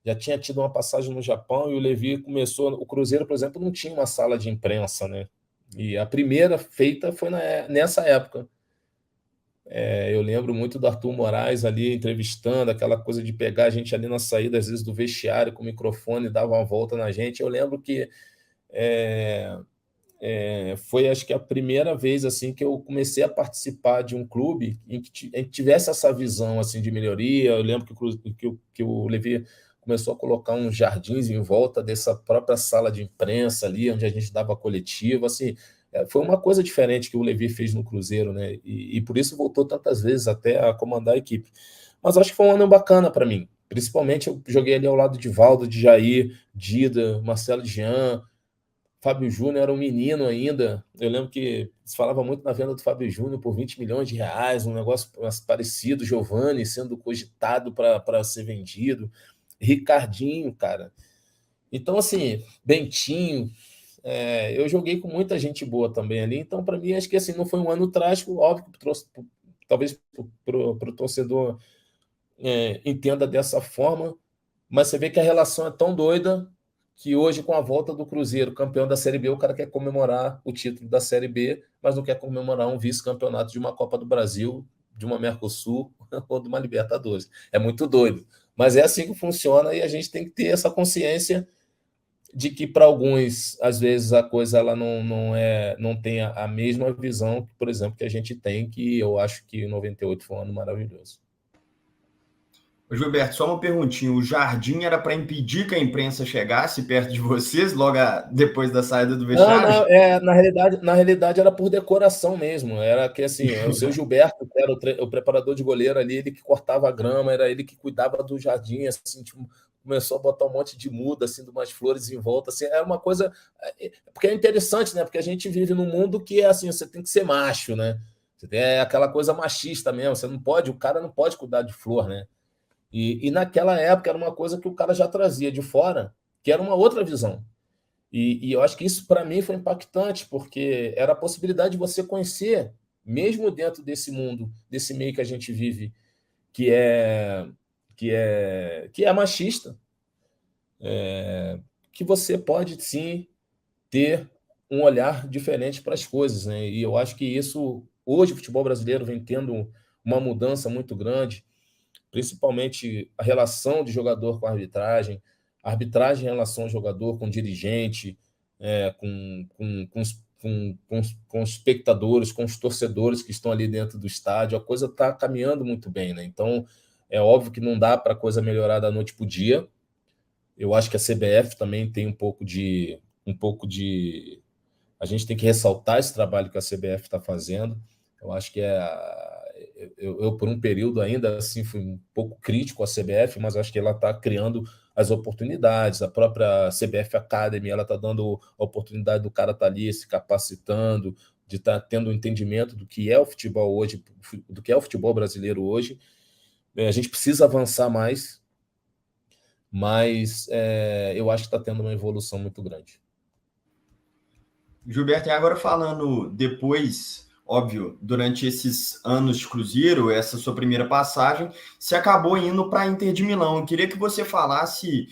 já tinha tido uma passagem no Japão, e o Levi começou. O Cruzeiro, por exemplo, não tinha uma sala de imprensa, né? E a primeira feita foi nessa época. Eu lembro muito do Arthur Moraes ali entrevistando, aquela coisa de pegar a gente ali na saída, às vezes, do vestiário com o microfone, dava uma volta na gente. Eu lembro que foi, acho que, a primeira vez assim que eu comecei a participar de um clube em que a gente tivesse essa visão assim de melhoria. Eu lembro que o Levi começou a colocar uns jardins em volta dessa própria sala de imprensa ali, onde a gente dava coletiva, assim, foi uma coisa diferente que o Levi fez no Cruzeiro, né? E por isso voltou tantas vezes até a comandar a equipe. Mas acho que foi um ano bacana para mim. Principalmente eu joguei ali ao lado de Valdo, de Jair, Dida, Marcelo Jean, Fábio Júnior era um menino ainda. Eu lembro que se falava muito na venda do Fábio Júnior por 20 milhões de reais, um negócio parecido, Giovani sendo cogitado para ser vendido, Ricardinho, cara. Então, assim, Bentinho, eu joguei com muita gente boa também ali. Então, para mim, acho que assim, não foi um ano trágico, óbvio que trouxe, talvez para o torcedor entenda dessa forma, mas você vê que a relação é tão doida que hoje, com a volta do Cruzeiro, campeão da Série B, o cara quer comemorar o título da Série B, mas não quer comemorar um vice-campeonato de uma Copa do Brasil, de uma Mercosul ou de uma Libertadores. É muito doido. Mas é assim que funciona e a gente tem que ter essa consciência de que, para alguns, às vezes, a coisa ela não tem a mesma visão, por exemplo, que a gente tem, que eu acho que 98 foi um ano maravilhoso. Gilberto, só uma perguntinha. O jardim era para impedir que a imprensa chegasse perto de vocês logo depois da saída do vestiário? Na realidade era por decoração mesmo. Era que assim, o seu Gilberto, que era o preparador de goleiro ali, ele que cortava a grama, era ele que cuidava do jardim, assim, tipo, começou a botar um monte de muda, assim, de umas flores em volta, assim, era uma coisa. Porque é interessante, né? Porque a gente vive num mundo que é assim, você tem que ser macho, né? Você tem aquela coisa machista mesmo, você não pode, o cara não pode cuidar de flor, né? E naquela época era uma coisa que o cara já trazia de fora, que era uma outra visão. E eu acho que isso, para mim, foi impactante, porque era a possibilidade de você conhecer, mesmo dentro desse mundo, desse meio que a gente vive, que é machista, que você pode, sim, ter um olhar diferente para as coisas, né? E eu acho que isso, hoje, o futebol brasileiro vem tendo uma mudança muito grande, principalmente a relação de jogador com a arbitragem em relação ao jogador com o dirigente, com os espectadores, com os torcedores que estão ali dentro do estádio. A coisa está caminhando muito bem, né? Então, é óbvio que não dá para a coisa melhorar da noite para o dia. Eu acho que a CBF também tem um pouco de. A gente tem que ressaltar esse trabalho que a CBF está fazendo. Eu acho que por um período, ainda assim, fui um pouco crítico à CBF, mas acho que ela está criando as oportunidades. A própria CBF Academy, ela está dando a oportunidade do cara estar ali se capacitando, de estar tendo um entendimento do que é o futebol hoje, do que é o futebol brasileiro hoje. A gente precisa avançar mais, mas eu acho que está tendo uma evolução muito grande. Gilberto, e agora falando depois, óbvio, durante esses anos de Cruzeiro, essa sua primeira passagem, você acabou indo para a Inter de Milão. Eu queria que você falasse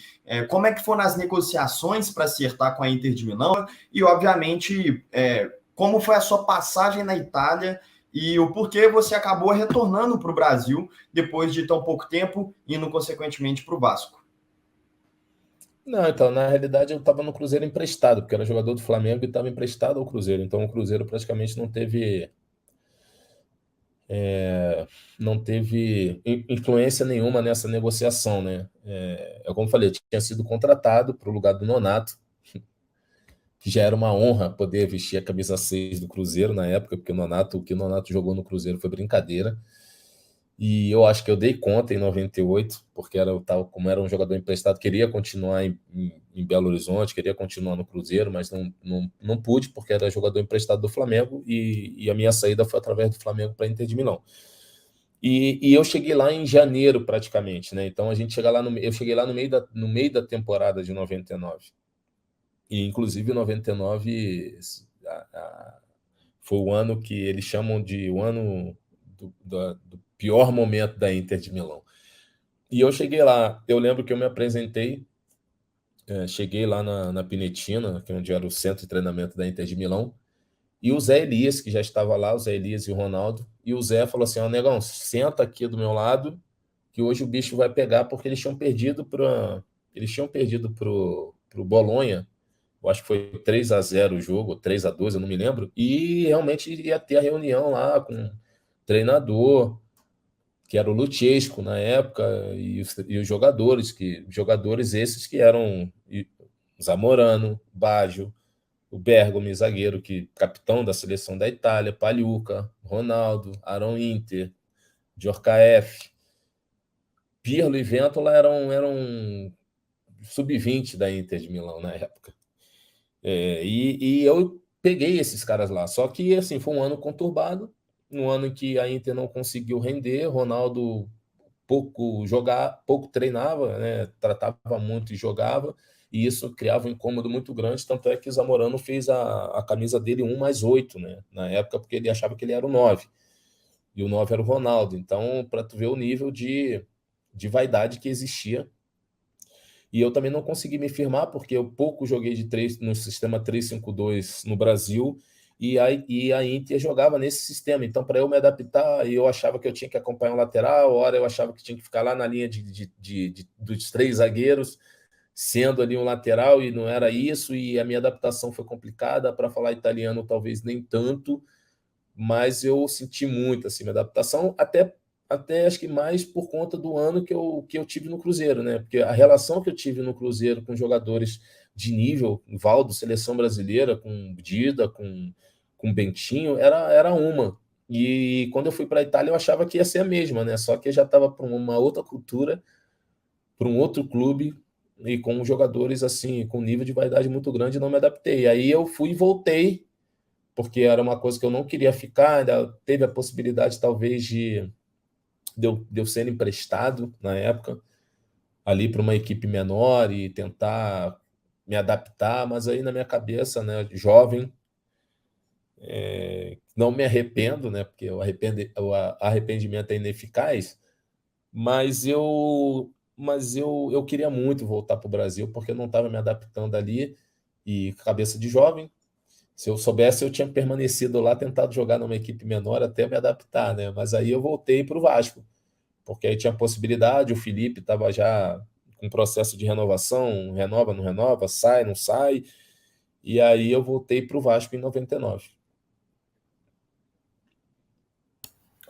como é que foram as negociações para acertar com a Inter de Milão e, obviamente, como foi a sua passagem na Itália e o porquê você acabou retornando para o Brasil depois de tão pouco tempo, indo, consequentemente, para o Vasco. Não, então, na realidade, eu estava no Cruzeiro emprestado, porque era jogador do Flamengo e estava emprestado ao Cruzeiro. Então, o Cruzeiro praticamente não teve influência nenhuma nessa negociação, né? Como eu falei, eu tinha sido contratado para o lugar do Nonato, que já era uma honra poder vestir a camisa 6 do Cruzeiro na época, porque o que o Nonato jogou no Cruzeiro foi brincadeira. E eu acho que eu dei conta em 98, porque como era um jogador emprestado, queria continuar em Belo Horizonte, queria continuar no Cruzeiro, mas não pude, porque era jogador emprestado do Flamengo, e a minha saída foi através do Flamengo para a Inter de Milão. E eu cheguei lá em janeiro, praticamente, né? Então eu cheguei lá no meio da temporada de 99. E, inclusive, 99 foi o ano que eles chamam de o ano do pior momento da Inter de Milão. E eu cheguei lá, eu lembro que eu me apresentei, cheguei lá na Pinetina, que é onde era o centro de treinamento da Inter de Milão, e o Zé Elias, que já estava lá, o Zé Elias e o Ronaldo, e o Zé falou assim: negão, senta aqui do meu lado, que hoje o bicho vai pegar, porque eles tinham perdido pro Bolonha eu acho que foi 3-0 o jogo, 3-2, eu não me lembro, e realmente ia ter a reunião lá com o treinador, que era o Luchesco na época, e os jogadores esses que eram Zamorano, Baggio, o Bergomi, zagueiro, capitão da seleção da Itália, Pagliuca, Ronaldo, Aaron Inter, Djorkaeff, Pirlo e Ventola eram sub-20 da Inter de Milão na época. E eu peguei esses caras lá. Só que assim, foi um ano conturbado, um ano em que a Inter não conseguiu render, Ronaldo pouco treinava, né? Tratava muito e jogava, e isso criava um incômodo muito grande, tanto é que Zamorano fez a camisa dele 1+8, né? Na época, porque ele achava que ele era o 9, e o 9 era o Ronaldo. Então, para tu ver o nível de vaidade que existia. E eu também não consegui me firmar, porque eu pouco joguei no sistema 3-5-2 no Brasil, e a Inter jogava nesse sistema. Então, para eu me adaptar, eu achava que eu tinha que acompanhar o lateral, hora eu achava que tinha que ficar lá na linha dos 3 zagueiros, sendo ali um lateral, e não era isso, e a minha adaptação foi complicada. Para falar italiano, talvez nem tanto, mas eu senti muito assim, minha adaptação, até acho que mais por conta do ano que eu tive no Cruzeiro, né? Porque a relação que eu tive no Cruzeiro com jogadores de nível, Valdo, seleção brasileira, com Dida, com Bentinho, era uma. E quando eu fui para a Itália, eu achava que ia ser a mesma, né? Só que eu já estava para uma outra cultura, para um outro clube, e com jogadores assim, com nível de vaidade muito grande, não me adaptei. Aí eu fui e voltei, porque era uma coisa que eu não queria ficar, ainda teve a possibilidade, talvez, de eu ser emprestado na época, ali para uma equipe menor e tentar me adaptar, mas aí na minha cabeça, né, jovem, não me arrependo, né, porque o arrependimento é ineficaz, mas eu queria muito voltar para o Brasil, porque eu não estava me adaptando ali, e cabeça de jovem, se eu soubesse, eu tinha permanecido lá, tentado jogar numa equipe menor até me adaptar, né? Mas aí eu voltei para o Vasco, porque aí tinha possibilidade, o Felipe estava já com processo de renovação, renova, não renova, sai, não sai, e aí eu voltei para o Vasco em 99.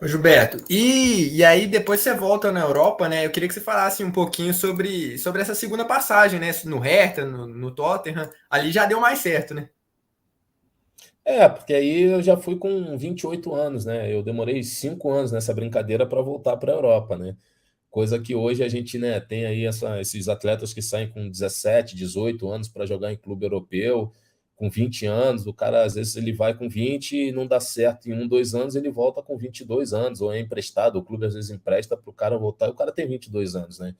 Ô Gilberto, e aí depois você volta na Europa, né? Eu queria que você falasse um pouquinho sobre essa segunda passagem, né? No Hertha, no Tottenham, ali já deu mais certo, né? Porque aí eu já fui com 28 anos, né? Eu demorei 5 anos nessa brincadeira para voltar para a Europa, né? Coisa que hoje a gente, né, tem aí esses atletas que saem com 17, 18 anos para jogar em clube europeu, com 20 anos, o cara às vezes ele vai com 20 e não dá certo em 2 anos, ele volta com 22 anos, ou é emprestado, o clube às vezes empresta para o cara voltar, e o cara tem 22 anos, né?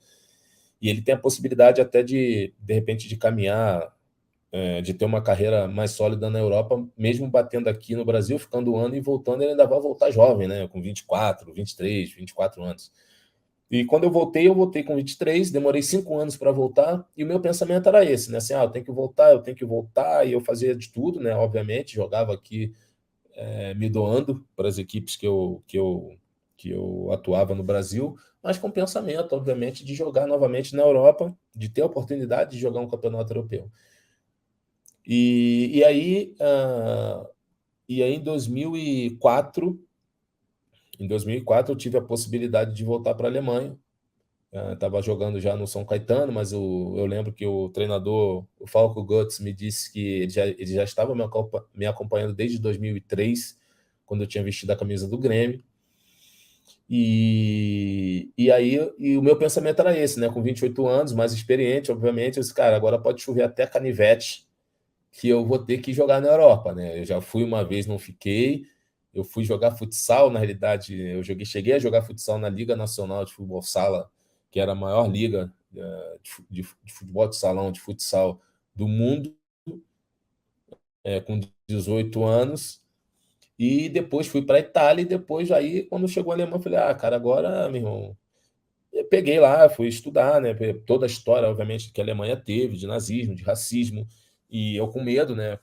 E ele tem a possibilidade até de repente, de caminhar, de ter uma carreira mais sólida na Europa, mesmo batendo aqui no Brasil, ficando um ano e voltando, ele ainda vai voltar jovem, né? Com 24, 23, 24 anos. E quando eu voltei com 23, demorei 5 anos para voltar, e o meu pensamento era esse, né? Assim, eu tenho que voltar, e eu fazia de tudo, né? Obviamente, jogava aqui, me doando para as equipes que eu atuava no Brasil, mas com o pensamento, obviamente, de jogar novamente na Europa, de ter a oportunidade de jogar um campeonato europeu. E aí, em 2004, eu tive a possibilidade de voltar para a Alemanha. Estava jogando já no São Caetano, mas eu lembro que o treinador, o Falco Götze, me disse que ele já estava me acompanhando desde 2003, quando eu tinha vestido a camisa do Grêmio. E aí o meu pensamento era esse, né? Com 28 anos, mais experiente, obviamente, eu disse, cara, agora pode chover até canivete, que eu vou ter que jogar na Europa, né? Eu já fui uma vez, não fiquei. Eu fui jogar futsal, na realidade, cheguei a jogar futsal na Liga Nacional de Futebol Sala, que era a maior liga de futebol de salão, de futsal do mundo, com 18 anos. E depois fui para a Itália, e depois, aí, quando chegou a Alemanha, eu falei, cara, agora, meu irmão, eu peguei lá, fui estudar, né? Toda a história, obviamente, que a Alemanha teve, de nazismo, de racismo, e eu com medo, né?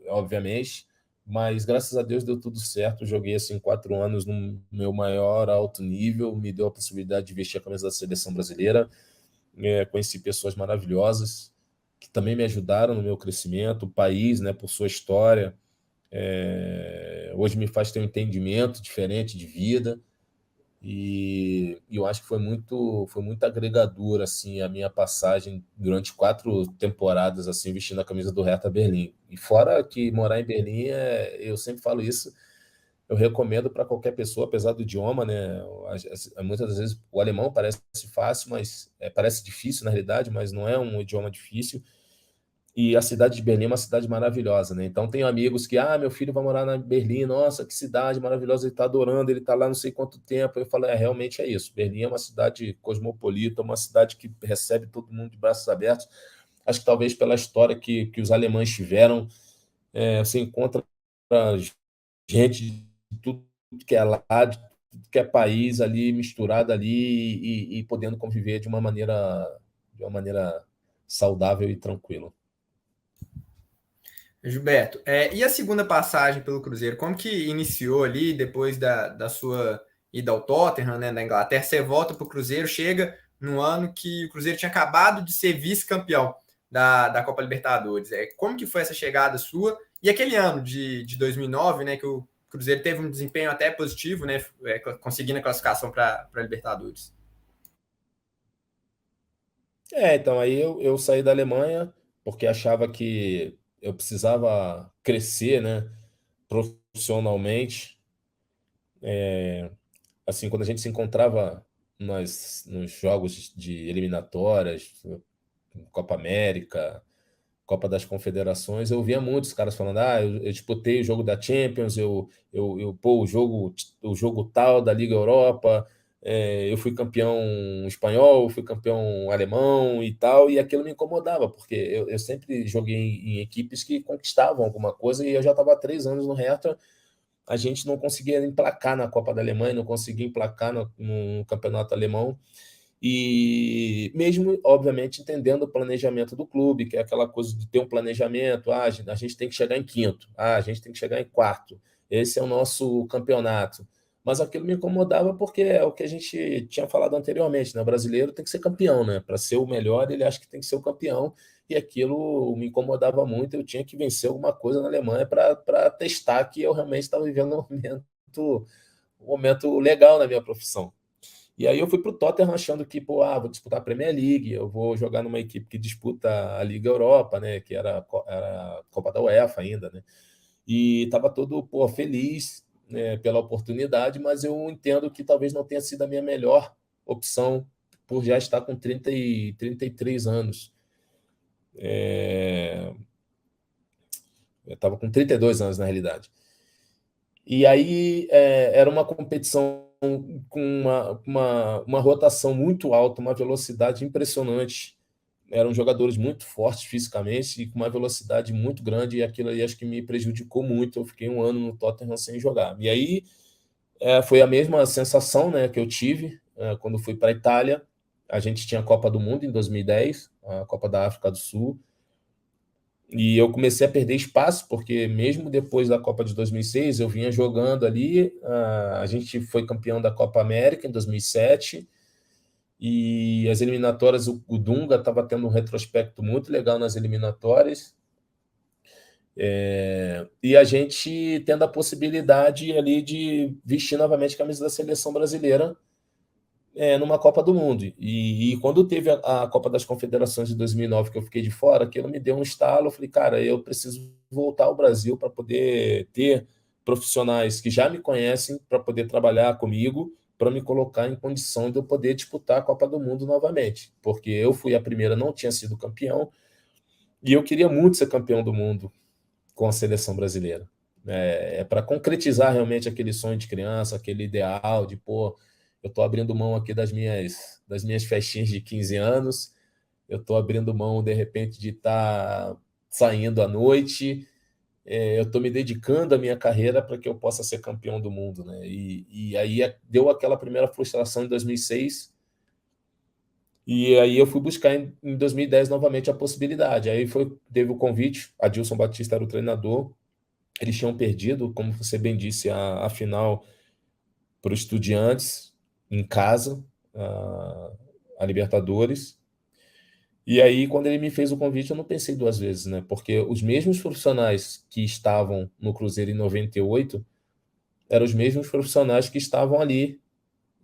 Obviamente, mas graças a Deus deu tudo certo. Joguei assim 4 anos no meu maior alto nível, me deu a possibilidade de vestir a camisa da seleção brasileira, conheci pessoas maravilhosas, que também me ajudaram no meu crescimento, o país, né, por sua história, hoje me faz ter um entendimento diferente de vida, e eu acho que foi muito agregador assim, a minha passagem durante 4 temporadas assim, vestindo a camisa do Hertha Berlim. E fora que morar em Berlim, eu sempre falo isso, eu recomendo para qualquer pessoa, apesar do idioma, né? Muitas das vezes o alemão parece fácil, mas parece difícil na realidade, mas não é um idioma difícil. E a cidade de Berlim é uma cidade maravilhosa, né? Então tenho amigos que, meu filho vai morar na Berlim, nossa, que cidade maravilhosa, ele está adorando, ele está lá não sei quanto tempo. Eu falo, realmente é isso. Berlim é uma cidade cosmopolita, uma cidade que recebe todo mundo de braços abertos. Acho que talvez pela história que os alemães tiveram, você encontra gente de tudo que é lá, de tudo que é país ali, misturado ali e podendo conviver de uma maneira saudável e tranquila. Gilberto, e a segunda passagem pelo Cruzeiro? Como que iniciou ali, depois da sua ida ao Tottenham, né, na Inglaterra? Você volta para o Cruzeiro, chega no ano que o Cruzeiro tinha acabado de ser vice-campeão da Copa Libertadores. Como que foi essa chegada sua? E aquele ano de 2009, né, que o Cruzeiro teve um desempenho até positivo, né, conseguindo a classificação para a Libertadores. Então, aí eu saí da Alemanha porque achava que eu precisava crescer, né, profissionalmente. Assim, quando a gente se encontrava nos jogos de eliminatórias, Copa América, Copa das Confederações, eu via muitos caras falando: eu disputei o jogo da Champions, o jogo tal da Liga Europa, eu fui campeão espanhol, fui campeão alemão e tal, e aquilo me incomodava, porque eu sempre joguei em equipes que conquistavam alguma coisa, e eu já estava há 3 anos no Hertha. A gente não conseguia emplacar na Copa da Alemanha, não conseguia emplacar no campeonato alemão, e mesmo, obviamente, entendendo o planejamento do clube, que é aquela coisa de ter um planejamento, a gente tem que chegar em quinto, a gente tem que chegar em quarto, esse é o nosso campeonato. Mas aquilo me incomodava porque é o que a gente tinha falado anteriormente, né? O brasileiro tem que ser campeão, né? Para ser o melhor, ele acha que tem que ser o campeão, e aquilo me incomodava muito, eu tinha que vencer alguma coisa na Alemanha para testar que eu realmente estava vivendo um momento legal na minha profissão. E aí eu fui para o Tottenham achando que, vou disputar a Premier League, eu vou jogar numa equipe que disputa a Liga Europa, né, que era a Copa da UEFA ainda, né, e estava todo, feliz, né, pela oportunidade, mas eu entendo que talvez não tenha sido a minha melhor opção por já estar com 33 anos. Eu estava com 32 anos, na realidade. E aí era uma competição com uma rotação muito alta, uma velocidade impressionante. Eram jogadores muito fortes fisicamente e com uma velocidade muito grande, e aquilo aí acho que me prejudicou muito. Eu fiquei 1 ano no Tottenham sem jogar. E aí foi a mesma sensação, né, que eu tive quando fui para a Itália. A gente tinha a Copa do Mundo em 2010, a Copa da África do Sul, e eu comecei a perder espaço, porque mesmo depois da Copa de 2006, eu vinha jogando ali. A gente foi campeão da Copa América em 2007, e as eliminatórias, o Dunga estava tendo um retrospecto muito legal nas eliminatórias, e a gente tendo a possibilidade ali de vestir novamente a camisa da seleção brasileira numa Copa do Mundo. E quando teve a Copa das Confederações de 2009, que eu fiquei de fora, aquilo me deu um estalo. Eu falei, cara, eu preciso voltar ao Brasil para poder ter profissionais que já me conhecem, para poder trabalhar comigo, para me colocar em condição de eu poder disputar a Copa do Mundo novamente. Porque eu fui a primeira, não tinha sido campeão, e eu queria muito ser campeão do mundo com a seleção brasileira. Para concretizar realmente aquele sonho de criança, aquele ideal de, eu estou abrindo mão aqui das minhas festinhas de 15 anos, eu estou abrindo mão, de repente, de estar saindo à noite, eu estou me dedicando à minha carreira para que eu possa ser campeão do mundo, né? E aí deu aquela primeira frustração em 2006, e aí eu fui buscar em 2010 novamente a possibilidade. Aí teve o convite, Adilson Batista era o treinador, eles tinham perdido, como você bem disse, a final para o Estudiantes, em casa, a Libertadores, E aí, quando ele me fez o convite, eu não pensei duas vezes, né? Porque os mesmos profissionais que estavam no Cruzeiro em 98 eram os mesmos profissionais que estavam ali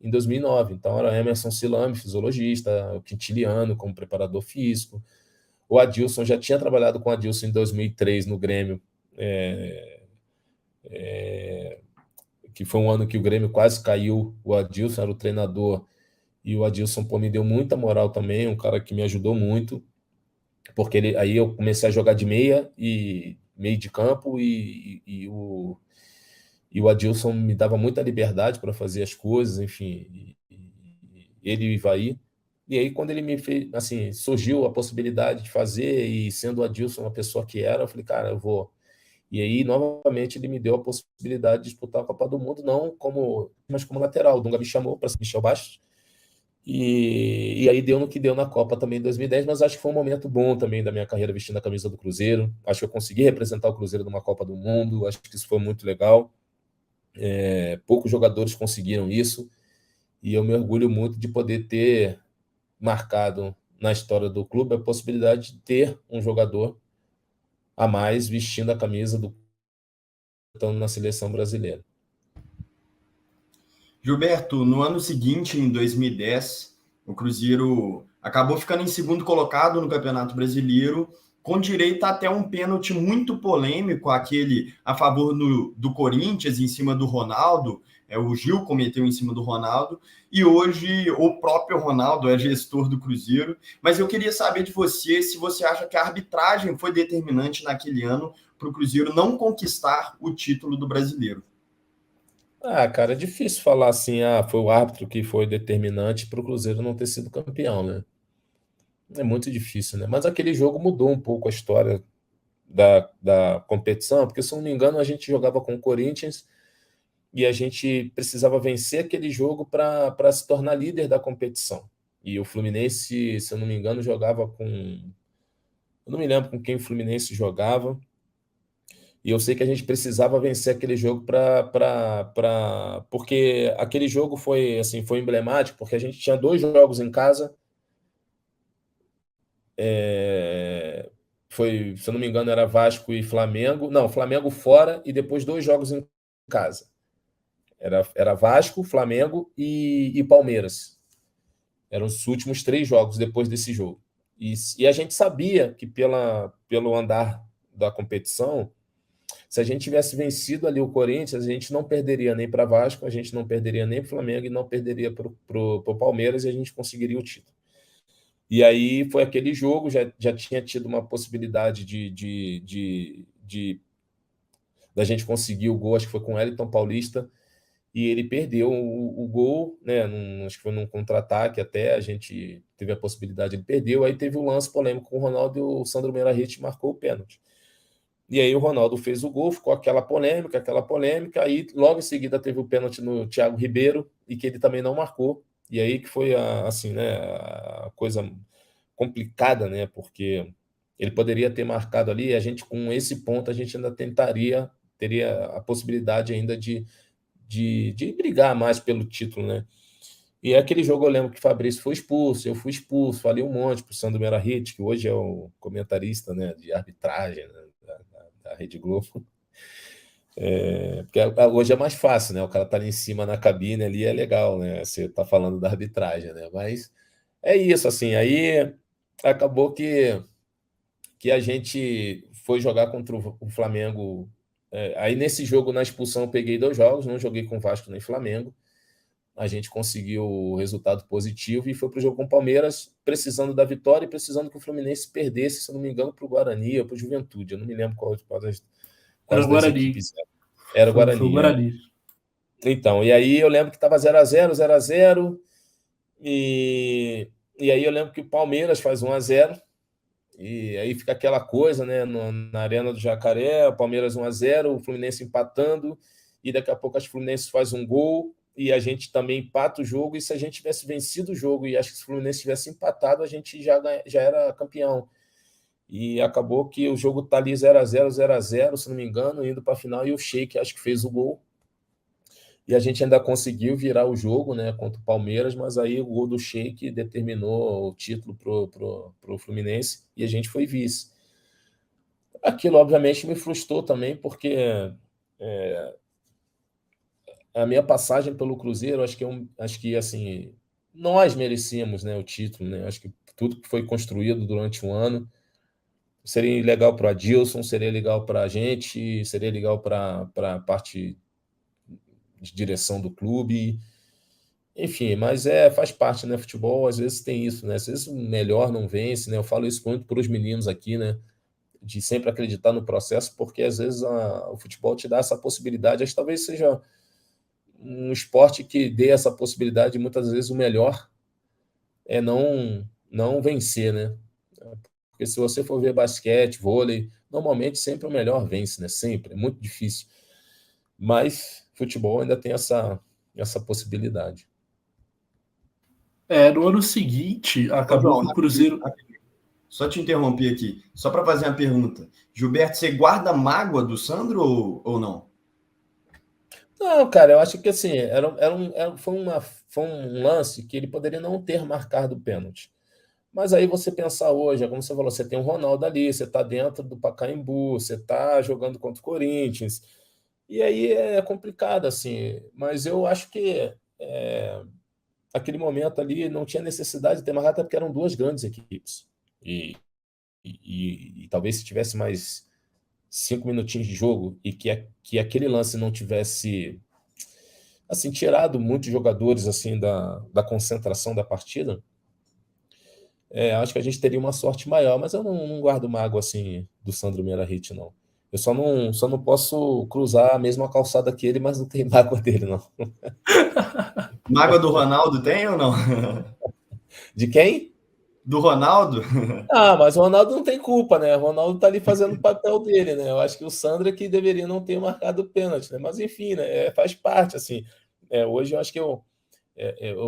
em 2009. Então, era Emerson Silame, fisiologista, o Quintiliano como preparador físico. O Adilson, já tinha trabalhado com o Adilson em 2003 no Grêmio, que foi um ano que o Grêmio quase caiu. O Adilson era o treinador e o Adilson, pô, me deu muita moral também, um cara que me ajudou muito, porque aí eu comecei a jogar de meia e meio de campo e o Adilson me dava muita liberdade para fazer as coisas, enfim, ele e o Ivaí. E aí, quando ele me fez, assim, surgiu a possibilidade de fazer, e sendo o Adilson uma pessoa que era, eu falei, cara, eu vou. E aí, novamente, ele me deu a possibilidade de disputar a Copa do Mundo, não como, mas como lateral. O Dunga me chamou para ser Michel Bastos, e aí deu no que deu na Copa também em 2010, mas acho que foi um momento bom também da minha carreira vestindo a camisa do Cruzeiro. Acho que eu consegui representar o Cruzeiro numa Copa do Mundo, acho que isso foi muito legal. Poucos jogadores conseguiram isso, e eu me orgulho muito de poder ter marcado na história do clube a possibilidade de ter um jogador a mais vestindo a camisa do estando na seleção brasileira. Gilberto, no ano seguinte, em 2010, o Cruzeiro acabou ficando em segundo colocado no Campeonato Brasileiro, com direito a até um pênalti muito polêmico, aquele a favor do Corinthians, em cima do Ronaldo. O Gil cometeu em cima do Ronaldo, e hoje o próprio Ronaldo é gestor do Cruzeiro. Mas eu queria saber de você se você acha que a arbitragem foi determinante naquele ano para o Cruzeiro não conquistar o título do Brasileiro. Cara, é difícil falar assim, foi o árbitro que foi determinante para o Cruzeiro não ter sido campeão, né? É muito difícil, né? Mas aquele jogo mudou um pouco a história da competição, porque, se eu não me engano, a gente jogava com o Corinthians e a gente precisava vencer aquele jogo para se tornar líder da competição. E o Fluminense, se eu não me engano, jogava com. Eu não me lembro com quem o Fluminense jogava. E eu sei que a gente precisava vencer aquele jogo porque aquele jogo foi assim, foi emblemático, porque a gente tinha 2 jogos em casa. Foi, se eu não me engano, era Vasco e Flamengo. Não, Flamengo fora e depois 2 jogos em casa. Era Vasco, Flamengo e Palmeiras. Eram os últimos 3 jogos depois desse jogo. E a gente sabia que pelo andar da competição, se a gente tivesse vencido ali o Corinthians, a gente não perderia nem para Vasco, a gente não perderia nem para o Flamengo e não perderia para o Palmeiras, e a gente conseguiria o título. E aí foi aquele jogo, já tinha tido uma possibilidade da gente conseguir o gol, acho que foi com o Wellington Paulista, e ele perdeu o gol, né? Acho que foi num contra-ataque até, a gente teve a possibilidade, ele perdeu, aí teve o lance polêmico com o Ronaldo e o Sandro Meirahit marcou o pênalti. E aí o Ronaldo fez o gol, ficou aquela polêmica, aí logo em seguida teve o pênalti no Thiago Ribeiro, e que ele também não marcou, e aí que foi assim, né, a coisa complicada, né, porque ele poderia ter marcado ali, e a gente com esse ponto, a gente ainda teria a possibilidade ainda de brigar mais pelo título, né. E aquele jogo eu lembro que o Fabrício foi expulso, eu fui expulso, falei um monte para o Sandro Meirahit, que hoje é o comentarista, né, de arbitragem, né, da Rede Globo. Porque hoje é mais fácil, né? O cara tá ali em cima na cabine ali, é legal, né? Você tá falando da arbitragem, né? Mas é isso, assim. Aí acabou que a gente foi jogar contra o Flamengo. Aí nesse jogo, na expulsão, eu peguei 2 jogos, não joguei com Vasco nem Flamengo. A gente conseguiu o resultado positivo e foi para o jogo com o Palmeiras, precisando da vitória e precisando que o Fluminense perdesse, se eu não me engano, para o Guarani ou para o Juventude. Eu não me lembro quais Era o das Guarani. equipes eram. Era o Foi o Guarani. Guarani. Então, e aí eu lembro que estava 0-0, 0-0, e aí eu lembro que o Palmeiras faz 1-0, e aí fica aquela coisa, né, na Arena do Jacaré, o Palmeiras 1-0, o Fluminense empatando, e daqui a pouco acho que o Fluminense faz um gol, e a gente também empata o jogo, e se a gente tivesse vencido o jogo, e acho que se o Fluminense tivesse empatado, a gente já era campeão. E acabou que o jogo tá ali 0-0, 0-0, se não me engano, indo para a final, e o Sheik acho que fez o gol. E a gente ainda conseguiu virar o jogo, né, contra o Palmeiras, mas aí o gol do Sheik determinou o título pro Fluminense e a gente foi vice. Aquilo, obviamente, me frustrou também, porque a minha passagem pelo Cruzeiro, acho que assim, nós merecíamos, né, o título, né? Acho que tudo que foi construído durante um ano seria legal para o Adilson, seria legal para a gente, seria legal para a parte de direção do clube, enfim, mas faz parte, né? Futebol às vezes tem isso, né? Às vezes o melhor não vence, né? Eu falo isso muito para os meninos aqui, né? De sempre acreditar no processo, porque às vezes o futebol te dá essa possibilidade. Acho que talvez seja um esporte que dê essa possibilidade, muitas vezes o melhor é não vencer, né? Porque se você for ver basquete, vôlei, normalmente sempre o melhor vence, né? Sempre, é muito difícil. Mas futebol ainda tem essa possibilidade. No ano seguinte, Ô, acabou João, que o Cruzeiro. só te interromper aqui, só para fazer uma pergunta. Gilberto, você guarda mágoa do Sandro ou não? Não, cara, eu acho que assim, foi um lance que ele poderia não ter marcado o pênalti. Mas aí você pensar hoje, como você falou, você tem o Ronaldo ali, você está dentro do Pacaembu, você está jogando contra o Corinthians, e aí é complicado, assim. Mas eu acho que aquele momento ali não tinha necessidade de ter marcado, até porque eram duas grandes equipes. E, e talvez se tivesse mais 5 minutinhos de jogo e que aquele lance não tivesse assim tirado muitos jogadores assim da concentração da partida, acho que a gente teria uma sorte maior, mas eu não guardo mágoa assim do Sandro Meirahit, não. Eu só não posso cruzar a mesma calçada que ele, mas não tem mágoa dele, não. Mágoa do Ronaldo tem ou não? De quem? Do Ronaldo? Ah, mas o Ronaldo não tem culpa, né? O Ronaldo tá ali fazendo o papel dele, né? Eu acho que o Sandro é que deveria não ter marcado o pênalti, né? Mas enfim, né? Faz parte, assim. Hoje eu acho que eu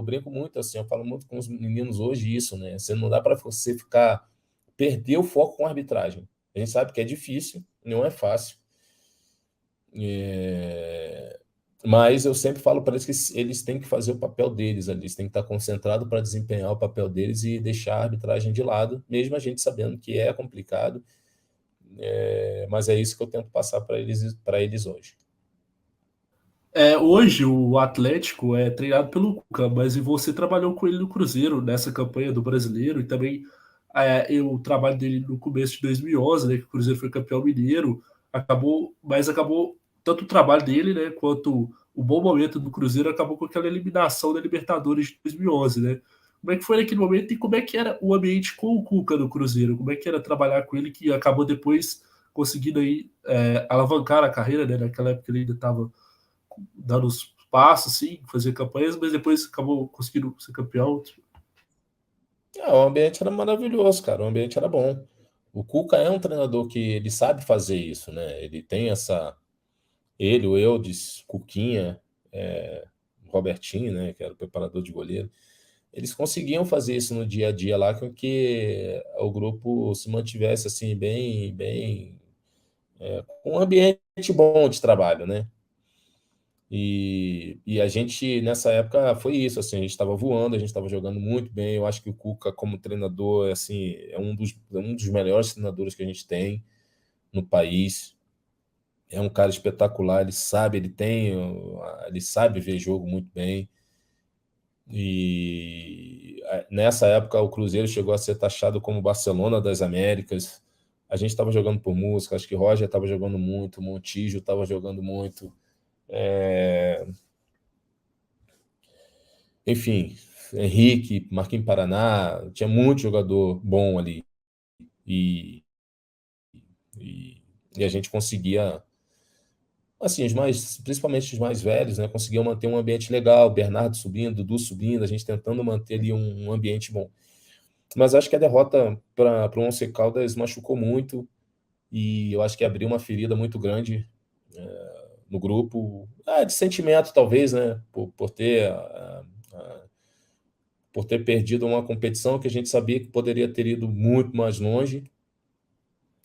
brinco muito, assim, eu falo muito com os meninos hoje isso, né? Você não dá para você perder o foco com a arbitragem. A gente sabe que é difícil, não é fácil. Mas eu sempre falo para eles que eles têm que fazer o papel deles ali, eles têm que estar concentrados para desempenhar o papel deles e deixar a arbitragem de lado, mesmo a gente sabendo que é complicado, mas é isso que eu tento passar para eles hoje. Hoje o Atlético é treinado pelo Cuca, mas você trabalhou com ele no Cruzeiro nessa campanha do Brasileiro e também o trabalho dele no começo de 2011, né, que o Cruzeiro foi campeão mineiro, acabou tanto o trabalho dele, né, quanto o bom momento do Cruzeiro acabou com aquela eliminação da Libertadores de 2011, né? Como é que foi naquele momento e como é que era o ambiente com o Cuca no Cruzeiro? Como é que era trabalhar com ele que acabou depois conseguindo aí alavancar a carreira, né? Naquela época ele ainda estava dando os passos, sim, fazer campanhas, mas depois acabou conseguindo ser campeão. O ambiente era maravilhoso, cara, o ambiente era bom. O Cuca é um treinador que ele sabe fazer isso, né? Ele tem ele, o Eudes, Cuquinha, o Robertinho, né, que era o preparador de goleiro, eles conseguiam fazer isso no dia a dia lá, com que o grupo se mantivesse assim bem com um ambiente bom de trabalho, né? E a gente, nessa época, foi isso, assim, a gente estava voando, a gente estava jogando muito bem. Eu acho que o Cuca, como treinador, assim, é um dos melhores treinadores que a gente tem no país. É um cara espetacular, ele sabe ver jogo muito bem. E nessa época o Cruzeiro chegou a ser taxado como Barcelona das Américas. A gente estava jogando por música, acho que Roger estava jogando muito, Montijo estava jogando muito. Enfim, Henrique, Marquinhos Paraná, tinha muito jogador bom ali. E, e a gente conseguia, assim, principalmente os mais velhos, né, conseguiam manter um ambiente legal, Bernardo subindo, Dudu subindo, a gente tentando manter ali um ambiente bom. Mas acho que a derrota para o Once Caldas machucou muito e eu acho que abriu uma ferida muito grande no grupo, de sentimento talvez, né, por ter perdido uma competição que a gente sabia que poderia ter ido muito mais longe,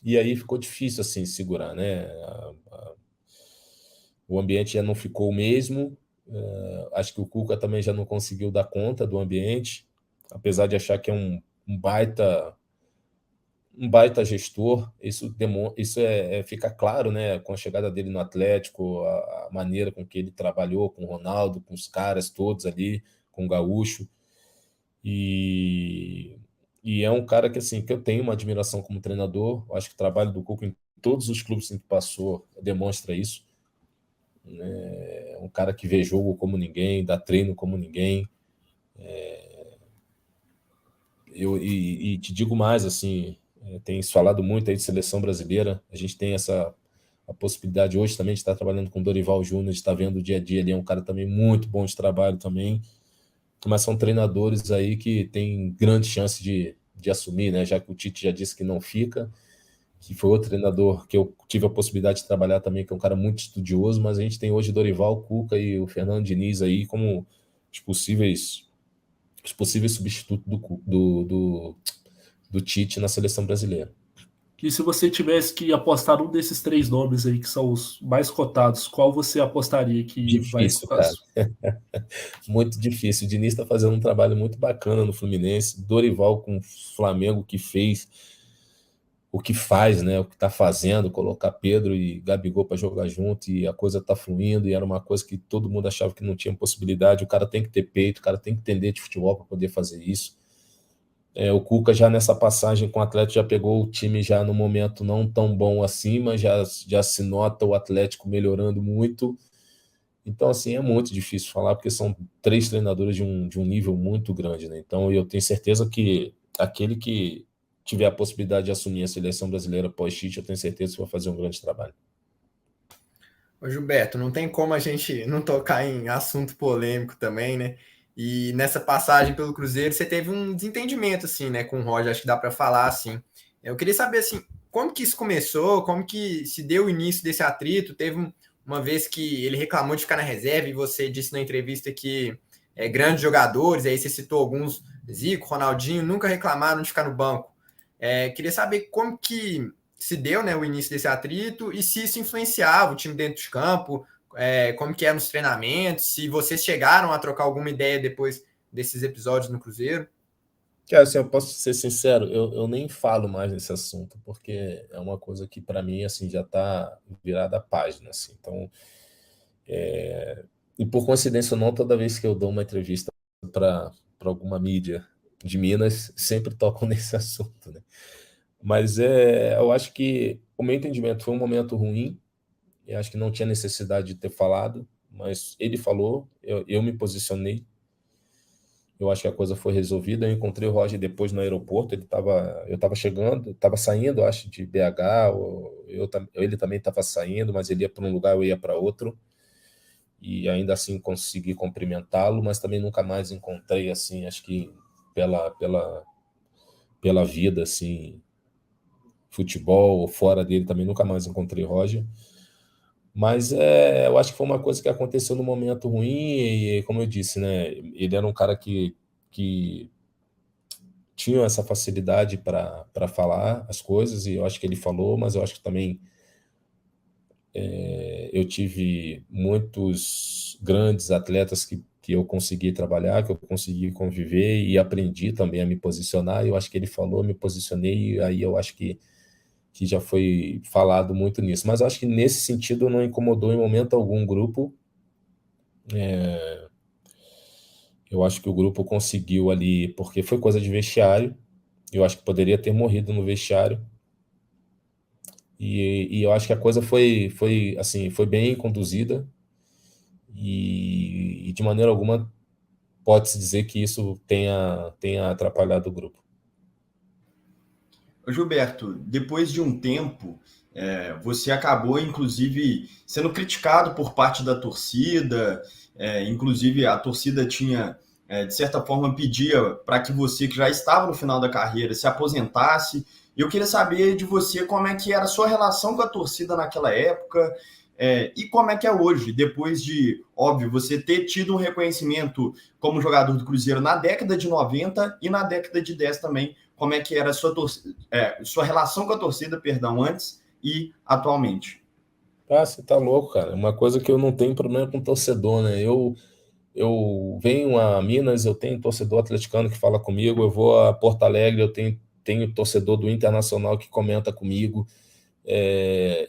e aí ficou difícil assim segurar, né? O ambiente já não ficou o mesmo, Acho que o Cuca também já não conseguiu dar conta do ambiente, apesar de achar que é um baita gestor. Isso fica claro, né, com a chegada dele no Atlético, a maneira com que ele trabalhou com o Ronaldo, com os caras todos ali, com o Gaúcho. E é um cara que, assim, que eu tenho uma admiração como treinador. Eu acho que o trabalho do Cuca em todos os clubes em que passou demonstra isso. É um cara que vê jogo como ninguém, dá treino como ninguém. E te digo mais, assim, tem se falado muito aí de seleção brasileira. A gente tem a possibilidade hoje também de estar trabalhando com o Dorival Júnior, de estar vendo o dia a dia. Ele é um cara também muito bom de trabalho também. Mas são treinadores aí que têm grande chance de assumir, né? Já que o Tite já disse que não fica, que foi outro treinador que eu tive a possibilidade de trabalhar também, que é um cara muito estudioso, mas a gente tem hoje Dorival, Cuca e o Fernando Diniz aí como os possíveis substitutos do Tite na seleção brasileira. E se você tivesse que apostar um desses 3 nomes aí que são os mais cotados, qual você apostaria que Difícil, vai... cara. Muito difícil. O Diniz está fazendo um trabalho muito bacana no Fluminense. Dorival com o Flamengo, que fez o que faz, né? O que está fazendo, colocar Pedro e Gabigol para jogar junto, e a coisa está fluindo, e era uma coisa que todo mundo achava que não tinha possibilidade. O cara tem que ter peito, o cara tem que entender de futebol para poder fazer isso. O Cuca já nessa passagem com o Atlético já pegou o time já no momento não tão bom assim, mas já se nota o Atlético melhorando muito. Então, assim, é muito difícil falar, porque são 3 treinadores de um nível muito grande, né? Então, eu tenho certeza que aquele que tiver a possibilidade de assumir a seleção brasileira pós-Tite, eu tenho certeza que vai fazer um grande trabalho. Ô Gilberto, não tem como a gente não tocar em assunto polêmico também, né? E nessa passagem pelo Cruzeiro, você teve um desentendimento, assim, né, com o Roger, acho que dá para falar assim. Eu queria saber, assim, como que isso começou, como que se deu o início desse atrito. Teve uma vez que ele reclamou de ficar na reserva e você disse na entrevista que grandes jogadores, aí você citou alguns, Zico, Ronaldinho, nunca reclamaram de ficar no banco. Queria saber como que se deu, né, o início desse atrito e se isso influenciava o time dentro de campo, como que é nos treinamentos, se vocês chegaram a trocar alguma ideia depois desses episódios no Cruzeiro. Cara, assim, eu posso ser sincero, eu nem falo mais nesse assunto, porque é uma coisa que para mim assim já está virada a página, assim. Então, e por coincidência ou não, toda vez que eu dou uma entrevista para alguma mídia de Minas, sempre tocam nesse assunto, né? Mas eu acho que o meu entendimento foi um momento ruim. Eu acho que não tinha necessidade de ter falado, mas ele falou, eu me posicionei. Eu acho que a coisa foi resolvida. Eu encontrei o Roger depois no aeroporto. Eu estava chegando, estava saindo, acho, de BH. Ele também estava saindo, mas ele ia para um lugar, eu ia para outro. E ainda assim consegui cumprimentá-lo, mas também nunca mais encontrei, assim, acho que pela vida, assim, futebol ou fora dele, também nunca mais encontrei Roger. Mas eu acho que foi uma coisa que aconteceu num momento ruim e, como eu disse, né, ele era um cara que tinha essa facilidade para falar as coisas, e eu acho que ele falou, mas eu acho que também eu tive muitos grandes atletas que eu consegui trabalhar, que eu consegui conviver e aprendi também a me posicionar. Eu acho que ele falou, eu me posicionei, e aí eu acho que já foi falado muito nisso. Mas eu acho que nesse sentido não incomodou em momento algum o grupo. Eu acho que o grupo conseguiu ali, porque foi coisa de vestiário. Eu acho que poderia ter morrido no vestiário. E eu acho que a coisa foi assim, foi bem conduzida. E de maneira alguma pode-se dizer que isso tenha atrapalhado o grupo. Gilberto, depois de um tempo, você acabou, inclusive, sendo criticado por parte da torcida. Inclusive, a torcida tinha, de certa forma, pedia para que você, que já estava no final da carreira, se aposentasse. Eu queria saber de você como é que era a sua relação com a torcida naquela época, e como é que é hoje, depois de, óbvio, você ter tido um reconhecimento como jogador do Cruzeiro na década de 90 e na década de 10 também. Como é que era a sua relação com a torcida, perdão, antes e atualmente? Ah, você tá louco, cara. Uma coisa que eu não tenho problema com torcedor, né? Eu venho a Minas, eu tenho torcedor atleticano que fala comigo, eu vou a Porto Alegre, tenho torcedor do Internacional que comenta comigo.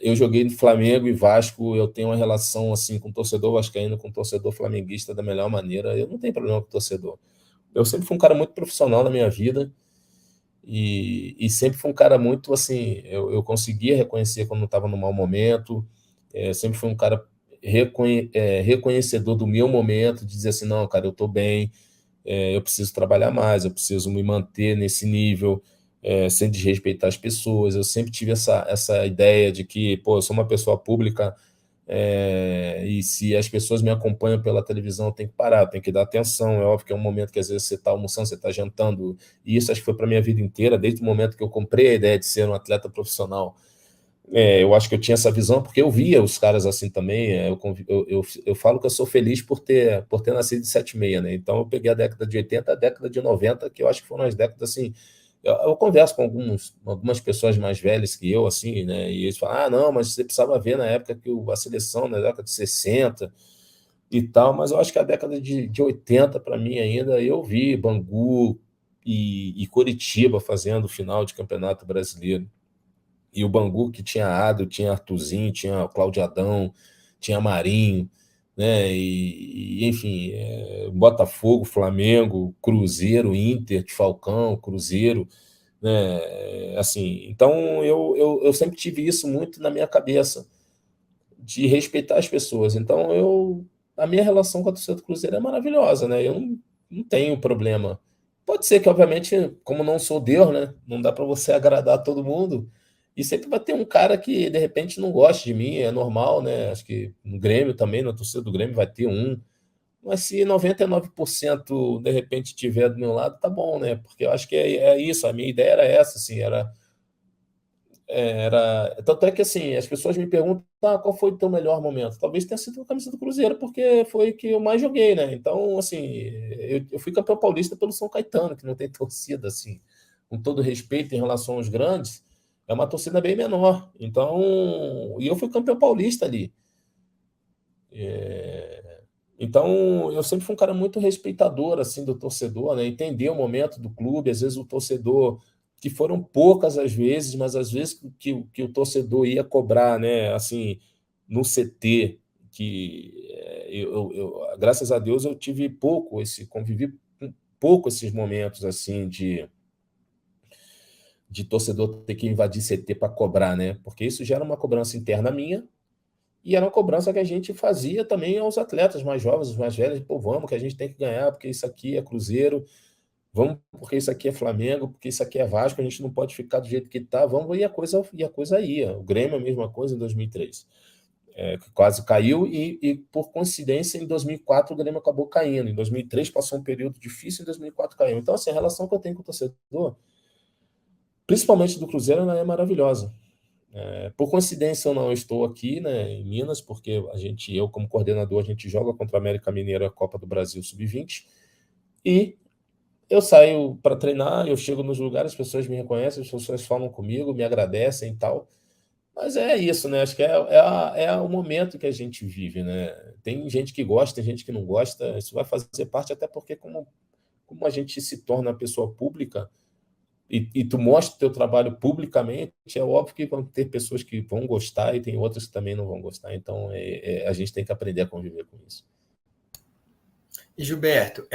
Eu joguei no Flamengo e Vasco, eu tenho uma relação assim com o torcedor vascaíno, com o torcedor flamenguista da melhor maneira. Eu não tenho problema com o torcedor. Eu sempre fui um cara muito profissional na minha vida e sempre fui um cara muito assim. Eu conseguia reconhecer quando estava no mau momento. Sempre fui um cara reconhecedor do meu momento, de dizer assim, não, cara, eu estou bem, eu preciso trabalhar mais, eu preciso me manter nesse nível, sem desrespeitar as pessoas. Eu sempre tive essa ideia de que, pô, eu sou uma pessoa pública, e se as pessoas me acompanham pela televisão, eu tenho que parar, eu tenho que dar atenção. É óbvio que é um momento que às vezes você está almoçando, você está jantando, e isso acho que foi para a minha vida inteira, desde o momento que eu comprei a ideia de ser um atleta profissional. Eu acho que eu tinha essa visão, porque eu via os caras assim também. Eu falo que eu sou feliz por ter nascido em 76, né? Então eu peguei a década de 80, a década de 90, que eu acho que foram as décadas assim. Eu converso com algumas pessoas mais velhas que eu, assim, né? E eles falam: ah, não, mas você precisava ver na época que a seleção, na década de 60 e tal. Mas eu acho que a década de 80, para mim, ainda, eu vi Bangu e Coritiba fazendo final de campeonato brasileiro. E o Bangu, que tinha Adro, tinha Artuzinho, tinha Cláudio Adão, tinha Marinho, né? Enfim, Botafogo, Flamengo, Cruzeiro, Inter, de Falcão, Cruzeiro, né? Assim, então eu sempre tive isso muito na minha cabeça, de respeitar as pessoas. Então a minha relação com a torcida do Cruzeiro é maravilhosa, né? Eu não tenho problema. Pode ser que, obviamente, como não sou Deus, né? Não dá para você agradar todo mundo. E sempre vai ter um cara que, de repente, não gosta de mim, é normal, né? Acho que no Grêmio também, na torcida do Grêmio, vai ter um. Mas se 99% de repente tiver do meu lado, tá bom, né? Porque eu acho que é isso. A minha ideia era essa, assim, tanto é que assim, as pessoas me perguntam, qual foi o teu melhor momento? Talvez tenha sido a camisa do Cruzeiro, porque foi que eu mais joguei, né? Então, assim, eu fui campeão paulista pelo São Caetano, que não tem torcida, assim, com todo respeito em relação aos grandes, é uma torcida bem menor. Então, e eu fui campeão paulista ali. Então, eu sempre fui um cara muito respeitador, assim, do torcedor, né? Entender o momento do clube. Às vezes o torcedor, que foram poucas as vezes, mas às vezes que o torcedor ia cobrar, né? Assim, no CT, que graças a Deus eu tive convivi com pouco esses momentos, assim, de torcedor ter que invadir CT para cobrar, né? Porque isso gera uma cobrança interna minha, e era uma cobrança que a gente fazia também aos atletas mais jovens, os mais velhos. Pô, vamos, que a gente tem que ganhar, porque isso aqui é Cruzeiro, vamos, porque isso aqui é Flamengo, porque isso aqui é Vasco, a gente não pode ficar do jeito que está, vamos, e a coisa ia. O Grêmio é a mesma coisa em 2003, que quase caiu, e por coincidência, em 2004 o Grêmio acabou caindo. Em 2003 passou um período difícil, em 2004 caiu. Então, assim, a relação que eu tenho com o torcedor, principalmente do Cruzeiro, ela é maravilhosa. Por coincidência, eu não estou aqui, né, em Minas, porque eu, como coordenador, a gente joga contra a América Mineiro a Copa do Brasil Sub-20, e eu saio para treinar, eu chego nos lugares, as pessoas me reconhecem, as pessoas falam comigo, me agradecem e tal, mas é isso, né? Acho que é o momento que a gente vive, né? Tem gente que gosta, tem gente que não gosta, isso vai fazer parte, até porque como a gente se torna pessoa pública, e tu mostra o teu trabalho publicamente, é óbvio que vão ter pessoas que vão gostar e tem outras que também não vão gostar. Então, a gente tem que aprender a conviver com isso. E Gilberto,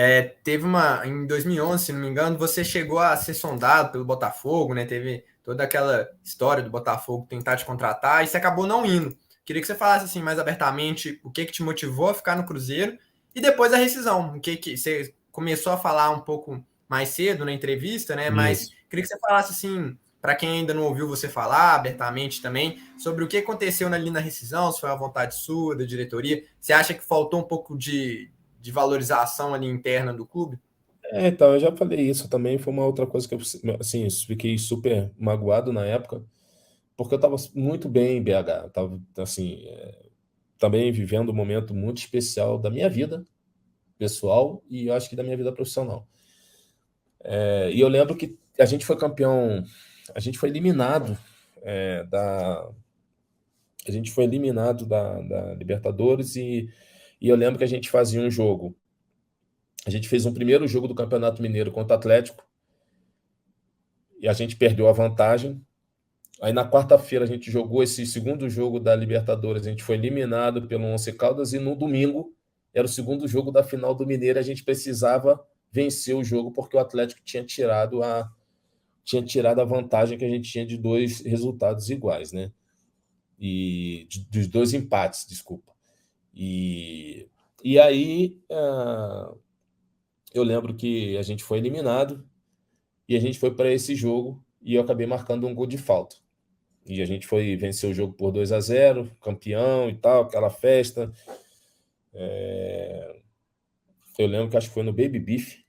teve em 2011, se não me engano, você chegou a ser sondado pelo Botafogo, né? Teve toda aquela história do Botafogo tentar te contratar e você acabou não indo. Queria que você falasse assim mais abertamente o que te motivou a ficar no Cruzeiro e depois a rescisão. O que você começou a falar um pouco mais cedo na entrevista, né? Mas Isso. queria que você falasse assim, para quem ainda não ouviu você falar abertamente também, sobre o que aconteceu ali na rescisão, se foi a vontade sua, da diretoria. Você acha que faltou um pouco de valorização ali interna do clube? Então, eu já falei isso também, foi uma outra coisa que eu, assim, fiquei super magoado na época, porque eu estava muito bem em BH, estava, assim, também vivendo um momento muito especial da minha vida pessoal e eu acho que da minha vida profissional. E eu lembro que a gente foi campeão, a gente foi eliminado da A gente foi eliminado da Libertadores e eu lembro que a gente fazia um jogo. A gente fez um primeiro jogo do Campeonato Mineiro contra o Atlético e a gente perdeu a vantagem. Aí na quarta-feira a gente jogou esse segundo jogo da Libertadores, a gente foi eliminado pelo Once Caldas e no domingo era o segundo jogo da final do Mineiro, a gente precisava vencer o jogo porque o Atlético tinha tirado a vantagem que a gente tinha de 2 resultados iguais, né? E dos 2 empates, desculpa. E aí eu lembro que a gente foi eliminado e a gente foi para esse jogo e eu acabei marcando um gol de falta. E a gente foi vencer o jogo por 2-0, campeão e tal, aquela festa. Eu lembro que acho que foi no Baby Beef,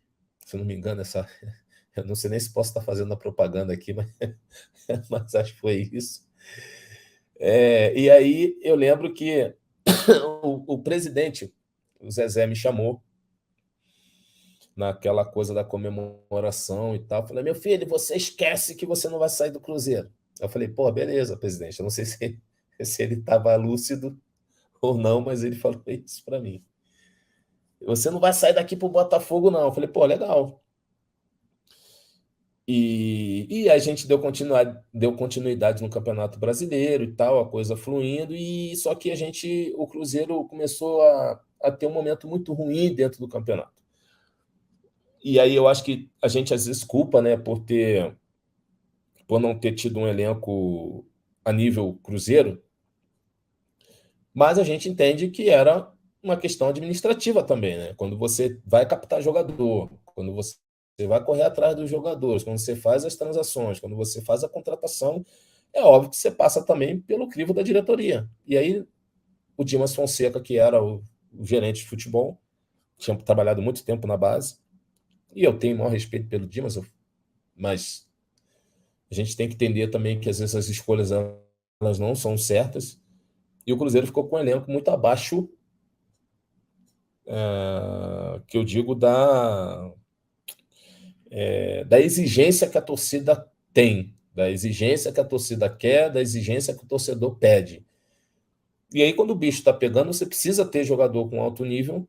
se não me engano, eu não sei nem se posso estar fazendo a propaganda aqui, mas acho que foi isso. E aí eu lembro que o presidente, o Zezé, me chamou naquela coisa da comemoração e tal. Falei, meu filho, você esquece que você não vai sair do Cruzeiro. Eu falei, pô, beleza, presidente. Eu não sei se ele estava lúcido ou não, mas ele falou isso para mim. Você não vai sair daqui pro Botafogo, não. Eu falei, pô, legal. E a gente deu continuidade no Campeonato Brasileiro e tal, a coisa fluindo, e só que o Cruzeiro começou a ter um momento muito ruim dentro do campeonato. E aí eu acho que a gente às vezes culpa, né, por não ter tido um elenco a nível Cruzeiro, mas a gente entende que era uma questão administrativa também, né? Quando você vai captar jogador, quando você vai correr atrás dos jogadores, quando você faz as transações, quando você faz a contratação, é óbvio que você passa também pelo crivo da diretoria. E aí o Dimas Fonseca, que era o gerente de futebol, tinha trabalhado muito tempo na base, e eu tenho o maior respeito pelo Dimas, mas a gente tem que entender também que às vezes as escolhas elas não são certas, e o Cruzeiro ficou com um elenco muito abaixo, que eu digo, da exigência que a torcida tem, da exigência que a torcida quer, da exigência que o torcedor pede. E aí, quando o bicho está pegando, você precisa ter jogador com alto nível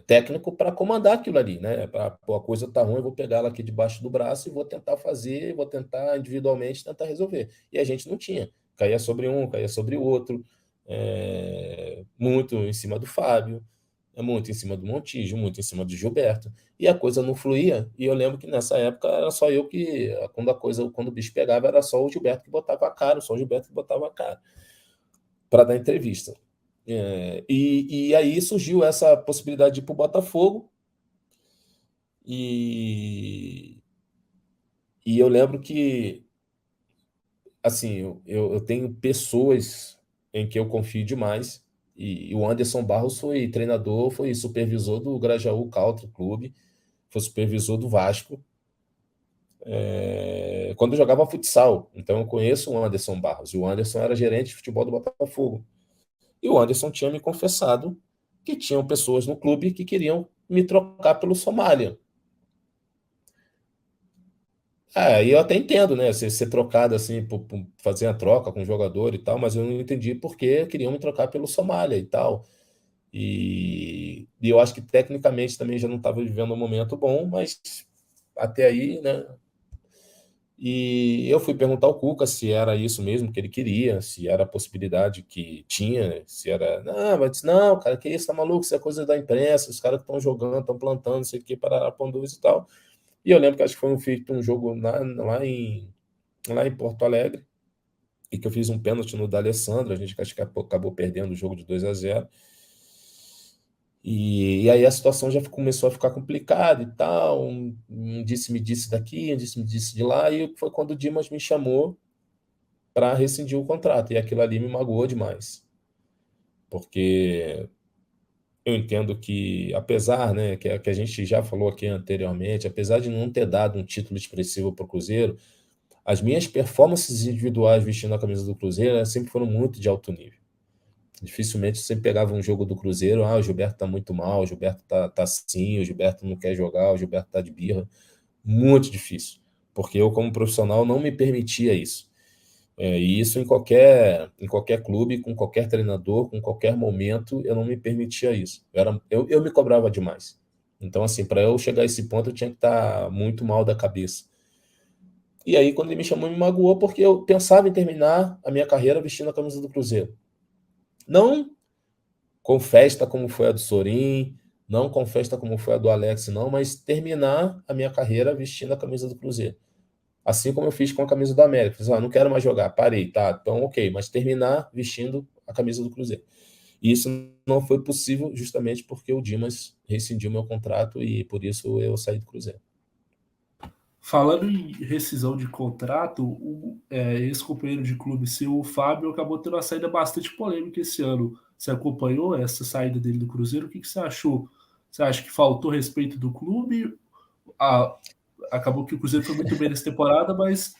técnico para comandar aquilo ali, né? A coisa está ruim, eu vou pegar ela aqui debaixo do braço e vou tentar fazer, vou tentar individualmente tentar resolver. E a gente não tinha. Caía sobre um, caía sobre o outro, muito em cima do Fábio, muito em cima do Montijo, muito em cima do Gilberto, e a coisa não fluía, e eu lembro que nessa época era só eu que, quando o bicho pegava, era só o Gilberto que botava a cara, só o Gilberto que botava a cara para dar entrevista. E aí surgiu essa possibilidade de ir para o Botafogo, e eu lembro que, assim, eu tenho pessoas em que eu confio demais, e o Anderson Barros foi treinador, foi supervisor do Grajaú Country Clube, foi supervisor do Vasco, quando eu jogava futsal. Então eu conheço o Anderson Barros, e o Anderson era gerente de futebol do Botafogo. E o Anderson tinha me confessado que tinham pessoas no clube que queriam me trocar pelo Somália. E eu até entendo, né? Ser trocado assim, por fazer a troca com o jogador e tal, mas eu não entendi por que queriam me trocar pelo Somália e tal. E eu acho que tecnicamente também já não estava vivendo um momento bom, mas até aí, né? E eu fui perguntar ao Cuca se era isso mesmo que ele queria, se era a possibilidade que tinha, se era. Não, mas disse, não, cara, que isso, tá maluco? Isso é coisa da imprensa, os caras estão jogando, estão plantando, não sei o que, para Panduz e tal. E eu lembro que acho que foi feito um jogo lá em Porto Alegre, e que eu fiz um pênalti no D'Alessandro, a gente acho que acabou perdendo o jogo de 2-0. E aí a situação já começou a ficar complicada e tal, um disse-me-disse daqui, um disse-me-disse de lá, e foi quando o Dimas me chamou para rescindir o contrato, e aquilo ali me magoou demais, porque eu entendo que, apesar, né, que a gente já falou aqui anteriormente, apesar de não ter dado um título expressivo para o Cruzeiro, as minhas performances individuais vestindo a camisa do Cruzeiro sempre foram muito de alto nível. Dificilmente você pegava um jogo do Cruzeiro, o Gilberto tá muito mal, o Gilberto tá assim, o Gilberto não quer jogar, o Gilberto tá de birra. Muito difícil, porque eu, como profissional, não me permitia isso. E isso em qualquer clube, com qualquer treinador, com qualquer momento, eu não me permitia isso. Eu me cobrava demais. Então, assim, para eu chegar a esse ponto, eu tinha que estar muito mal da cabeça. E aí, quando ele me chamou, me magoou, porque eu pensava em terminar a minha carreira vestindo a camisa do Cruzeiro. Não com festa como foi a do Sorin, não com festa como foi a do Alex, não, mas terminar a minha carreira vestindo a camisa do Cruzeiro. Assim como eu fiz com a camisa do América. Falei, não quero mais jogar, parei, tá, então ok, mas terminar vestindo a camisa do Cruzeiro. E isso não foi possível justamente porque o Dimas rescindiu meu contrato e por isso eu saí do Cruzeiro. Falando em rescisão de contrato, o ex-companheiro de clube seu, o Fábio, acabou tendo uma saída bastante polêmica esse ano. Você acompanhou essa saída dele do Cruzeiro? O que você achou? Você acha que faltou respeito do clube? Acabou que o Cruzeiro foi muito bem nessa temporada, mas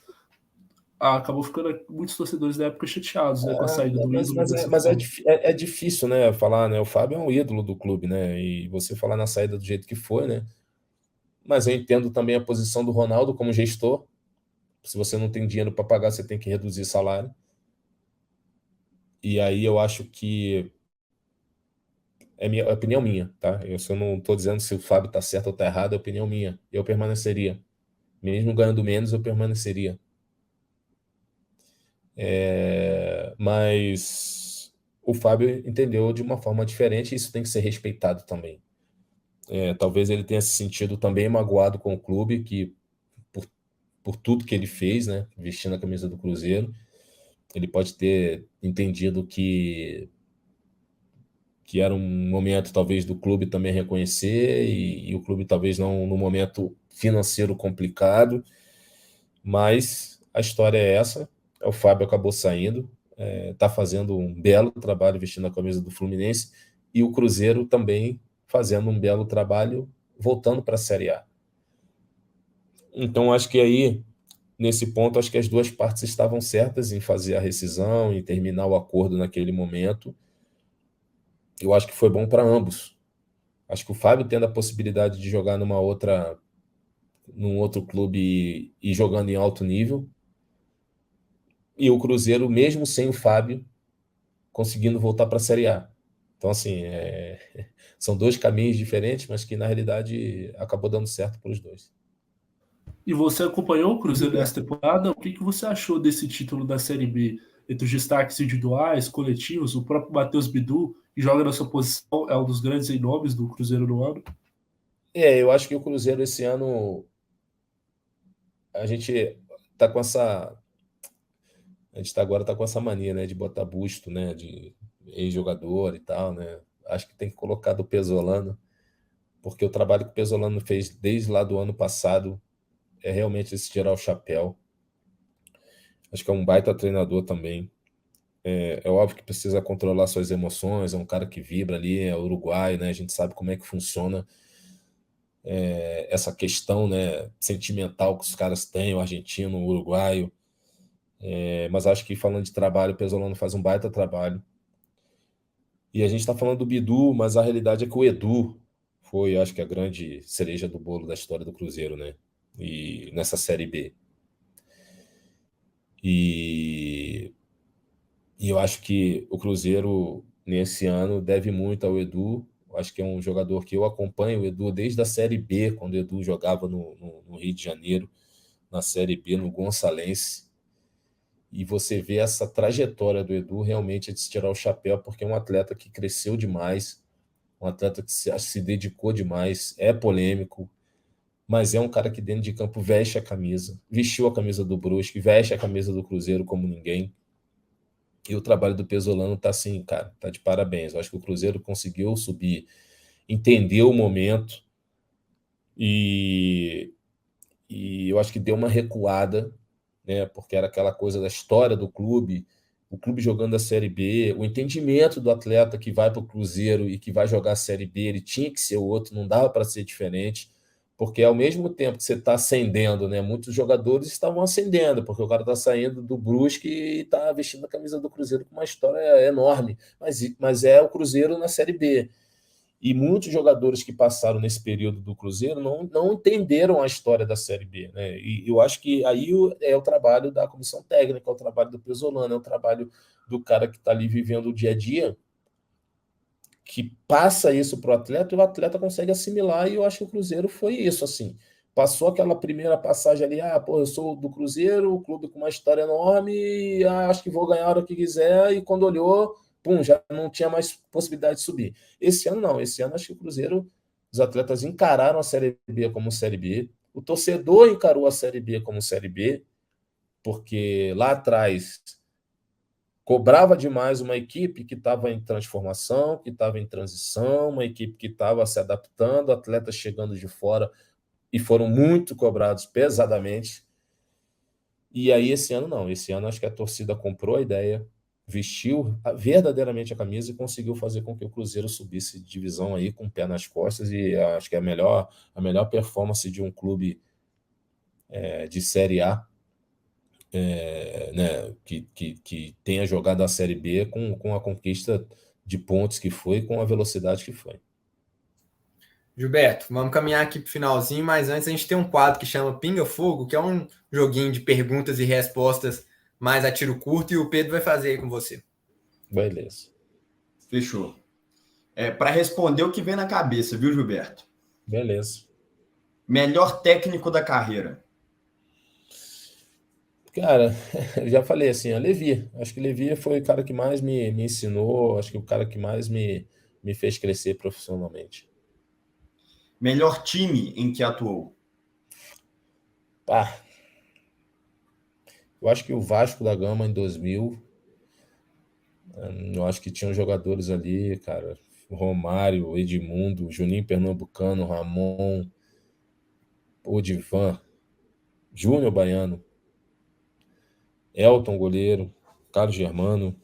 acabou ficando muitos torcedores da época chateados, né, com a saída do ídolo dessa forma. É difícil, né, falar, né? O Fábio é um ídolo do clube, né? E você falar na saída do jeito que foi, né? Mas eu entendo também a posição do Ronaldo como gestor. Se você não tem dinheiro para pagar, você tem que reduzir salário. E aí eu acho que é opinião minha, tá? Eu não estou dizendo se o Fábio está certo ou está errado, é opinião minha. Eu permaneceria. Mesmo ganhando menos, eu permaneceria. Mas o Fábio entendeu de uma forma diferente e isso tem que ser respeitado também. Talvez ele tenha se sentido também magoado com o clube, que por tudo que ele fez, né, vestindo a camisa do Cruzeiro, ele pode ter entendido que era um momento talvez do clube também reconhecer e o clube talvez não no momento financeiro complicado, mas a história é essa. O Fábio acabou saindo, está fazendo um belo trabalho vestindo a camisa do Fluminense e o Cruzeiro também fazendo um belo trabalho voltando para a Série A. Então acho que aí nesse ponto acho que as duas partes estavam certas em fazer a rescisão e terminar o acordo naquele momento. Eu acho que foi bom para ambos. Acho que o Fábio tendo a possibilidade de jogar num outro clube e jogando em alto nível, e o Cruzeiro, mesmo sem o Fábio, conseguindo voltar para a Série A. Então, assim, são dois caminhos diferentes, mas que na realidade acabou dando certo para os dois. E você acompanhou o Cruzeiro nessa temporada? O que você achou desse título da Série B? Entre os destaques individuais, coletivos, o próprio Matheus Bidu, que joga na sua posição, é um dos grandes nomes do Cruzeiro no ano. Eu acho que o Cruzeiro esse ano a gente está com essa agora tá com essa mania, né, de botar busto, né, de ex-jogador e tal, né? Acho que tem que colocar do Pesolano, porque o trabalho que o Pesolano fez desde lá do ano passado é realmente esse tirar o chapéu. Acho que é um baita treinador também. É óbvio que precisa controlar suas emoções, é um cara que vibra ali, é uruguaio, né? A gente sabe como é que funciona essa questão, né, sentimental que os caras têm, o argentino, o uruguaio. Mas acho que falando de trabalho, o Pesolano faz um baita trabalho. E a gente está falando do Bidu, mas a realidade é que o Edu foi, acho que, a grande cereja do bolo da história do Cruzeiro, né? E nessa Série B. E eu acho que o Cruzeiro, nesse ano, deve muito ao Edu. Acho que é um jogador que eu acompanho o Edu desde a Série B, quando o Edu jogava no Rio de Janeiro, na Série B, no Gonçalense. E você vê essa trajetória do Edu realmente é de se tirar o chapéu, porque é um atleta que cresceu demais, um atleta que se dedicou demais, é polêmico, mas é um cara que dentro de campo veste a camisa, vestiu a camisa do Brusque, veste a camisa do Cruzeiro como ninguém. E o trabalho do Pesolano tá assim, cara, tá de parabéns. Eu acho que o Cruzeiro conseguiu subir, entendeu o momento e eu acho que deu uma recuada, né? Porque era aquela coisa da história do clube, o clube jogando a Série B, o entendimento do atleta que vai para o Cruzeiro e que vai jogar a Série B, ele tinha que ser outro, não dava para ser diferente, porque ao mesmo tempo que você está ascendendo, né? Muitos jogadores estavam ascendendo, porque o cara está saindo do Brusque e está vestindo a camisa do Cruzeiro com uma história enorme, mas é o Cruzeiro na Série B. E muitos jogadores que passaram nesse período do Cruzeiro não entenderam a história da Série B, né? E eu acho que aí é o trabalho da comissão técnica, é o trabalho do Pesolano, é o trabalho do cara que está ali vivendo o dia a dia, que passa isso para o atleta e o atleta consegue assimilar. E eu acho que o Cruzeiro foi isso, assim. Passou aquela primeira passagem ali, eu sou do Cruzeiro, o clube com uma história enorme, acho que vou ganhar a hora que quiser, e quando olhou, pum, já não tinha mais possibilidade de subir. Esse ano não, esse ano acho que o Cruzeiro, os atletas encararam a Série B como Série B, o torcedor encarou a Série B como Série B, porque lá atrás cobrava demais uma equipe que estava em transformação, que estava em transição, uma equipe que estava se adaptando, atletas chegando de fora, e foram muito cobrados pesadamente. E aí esse ano não, esse ano acho que a torcida comprou a ideia, vestiu verdadeiramente a camisa e conseguiu fazer com que o Cruzeiro subisse de divisão aí com o pé nas costas, e acho que é a melhor performance de um clube de Série A, né, que tenha jogado a Série B com a conquista de pontos que foi, com a velocidade que foi. Gilberto, vamos caminhar aqui para o finalzinho, mas antes a gente tem um quadro que chama Pinga Fogo, que é um joguinho de perguntas e respostas mais a tiro curto, e o Pedro vai fazer aí com você. Beleza. Fechou. Para responder o que vem na cabeça, viu, Gilberto? Beleza. Melhor técnico da carreira? Cara, eu já falei assim, a Levi. Acho que Levi foi o cara que mais me ensinou, acho que o cara que mais me fez crescer profissionalmente. Melhor time em que atuou? Eu acho que o Vasco da Gama em 2000, eu acho que tinham jogadores ali, cara, Romário, Edmundo, Juninho Pernambucano, Ramon, Odivan, Júnior Baiano, Elton goleiro, Carlos Germano,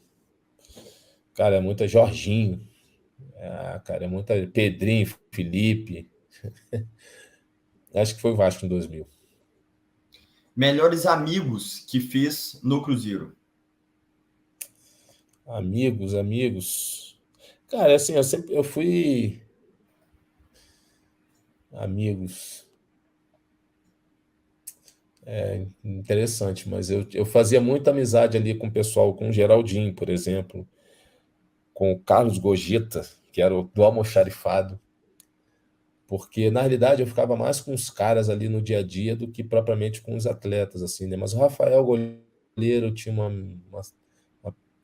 cara, é muita Jorginho, cara, é muita Pedrinho, Felipe. Acho que foi o Vasco em 2000. Melhores amigos que fez no Cruzeiro? Amigos. Cara, assim, eu fui amigos. Interessante, mas eu fazia muita amizade ali com o pessoal, com o Geraldinho, por exemplo, com o Carlos Gogita, que era do Almoxarifado, porque na realidade eu ficava mais com os caras ali no dia a dia do que propriamente com os atletas, assim, né? Mas o Rafael goleiro, tinha uma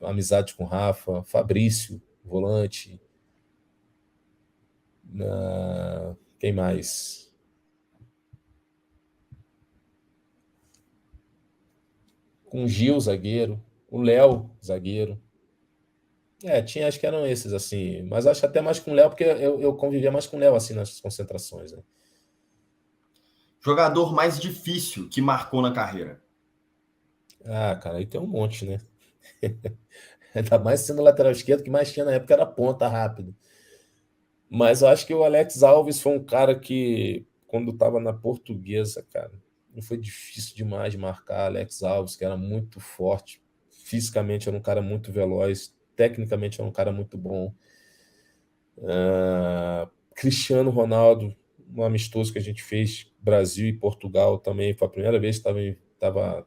amizade com o Rafa, Fabrício, volante, quem mais? Com o Gil, zagueiro, o Léo, zagueiro. Acho que eram esses, assim, mas acho até mais com o Léo, porque eu convivia mais com o Léo, assim, nas concentrações, né? Jogador mais difícil que marcou na carreira? Cara, aí tem um monte, né? Ainda mais sendo lateral esquerdo, que mais tinha na época era ponta rápido. Mas eu acho que o Alex Alves foi um cara que, quando estava na Portuguesa, cara, foi difícil demais de marcar. Alex Alves, que era muito forte, fisicamente era um cara muito veloz, tecnicamente era um cara muito bom. Cristiano Ronaldo, um amistoso que a gente fez, Brasil e Portugal também, foi a primeira vez que estava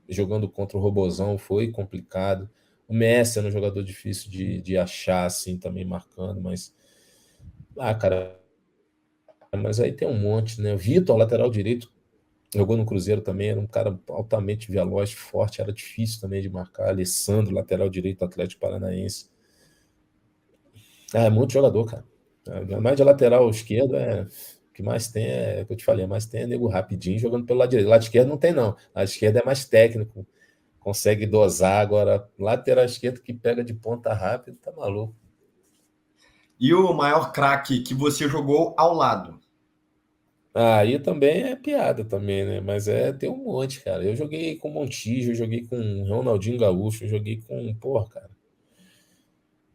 jogando contra o Robozão, foi complicado. O Messi era um jogador difícil de achar, assim, também marcando, mas... cara, mas aí tem um monte, né? O Vitor, lateral direito, jogou no Cruzeiro também, era um cara altamente veloz, forte, era difícil também de marcar. Alessandro, lateral direito do Atlético Paranaense. É muito jogador, cara. Mais de lateral esquerdo, o que mais tem o que eu te falei, mais tem nego rapidinho jogando pelo lado direito. Lado esquerdo não tem, não. Lado esquerdo é mais técnico, consegue dosar. Agora, lateral esquerdo que pega de ponta rápido, tá maluco. E o maior craque que você jogou ao lado? Aí também é piada também, né? Mas tem um monte, cara. Eu joguei com Montijo, eu joguei com Ronaldinho Gaúcho, eu joguei com... Porra, cara.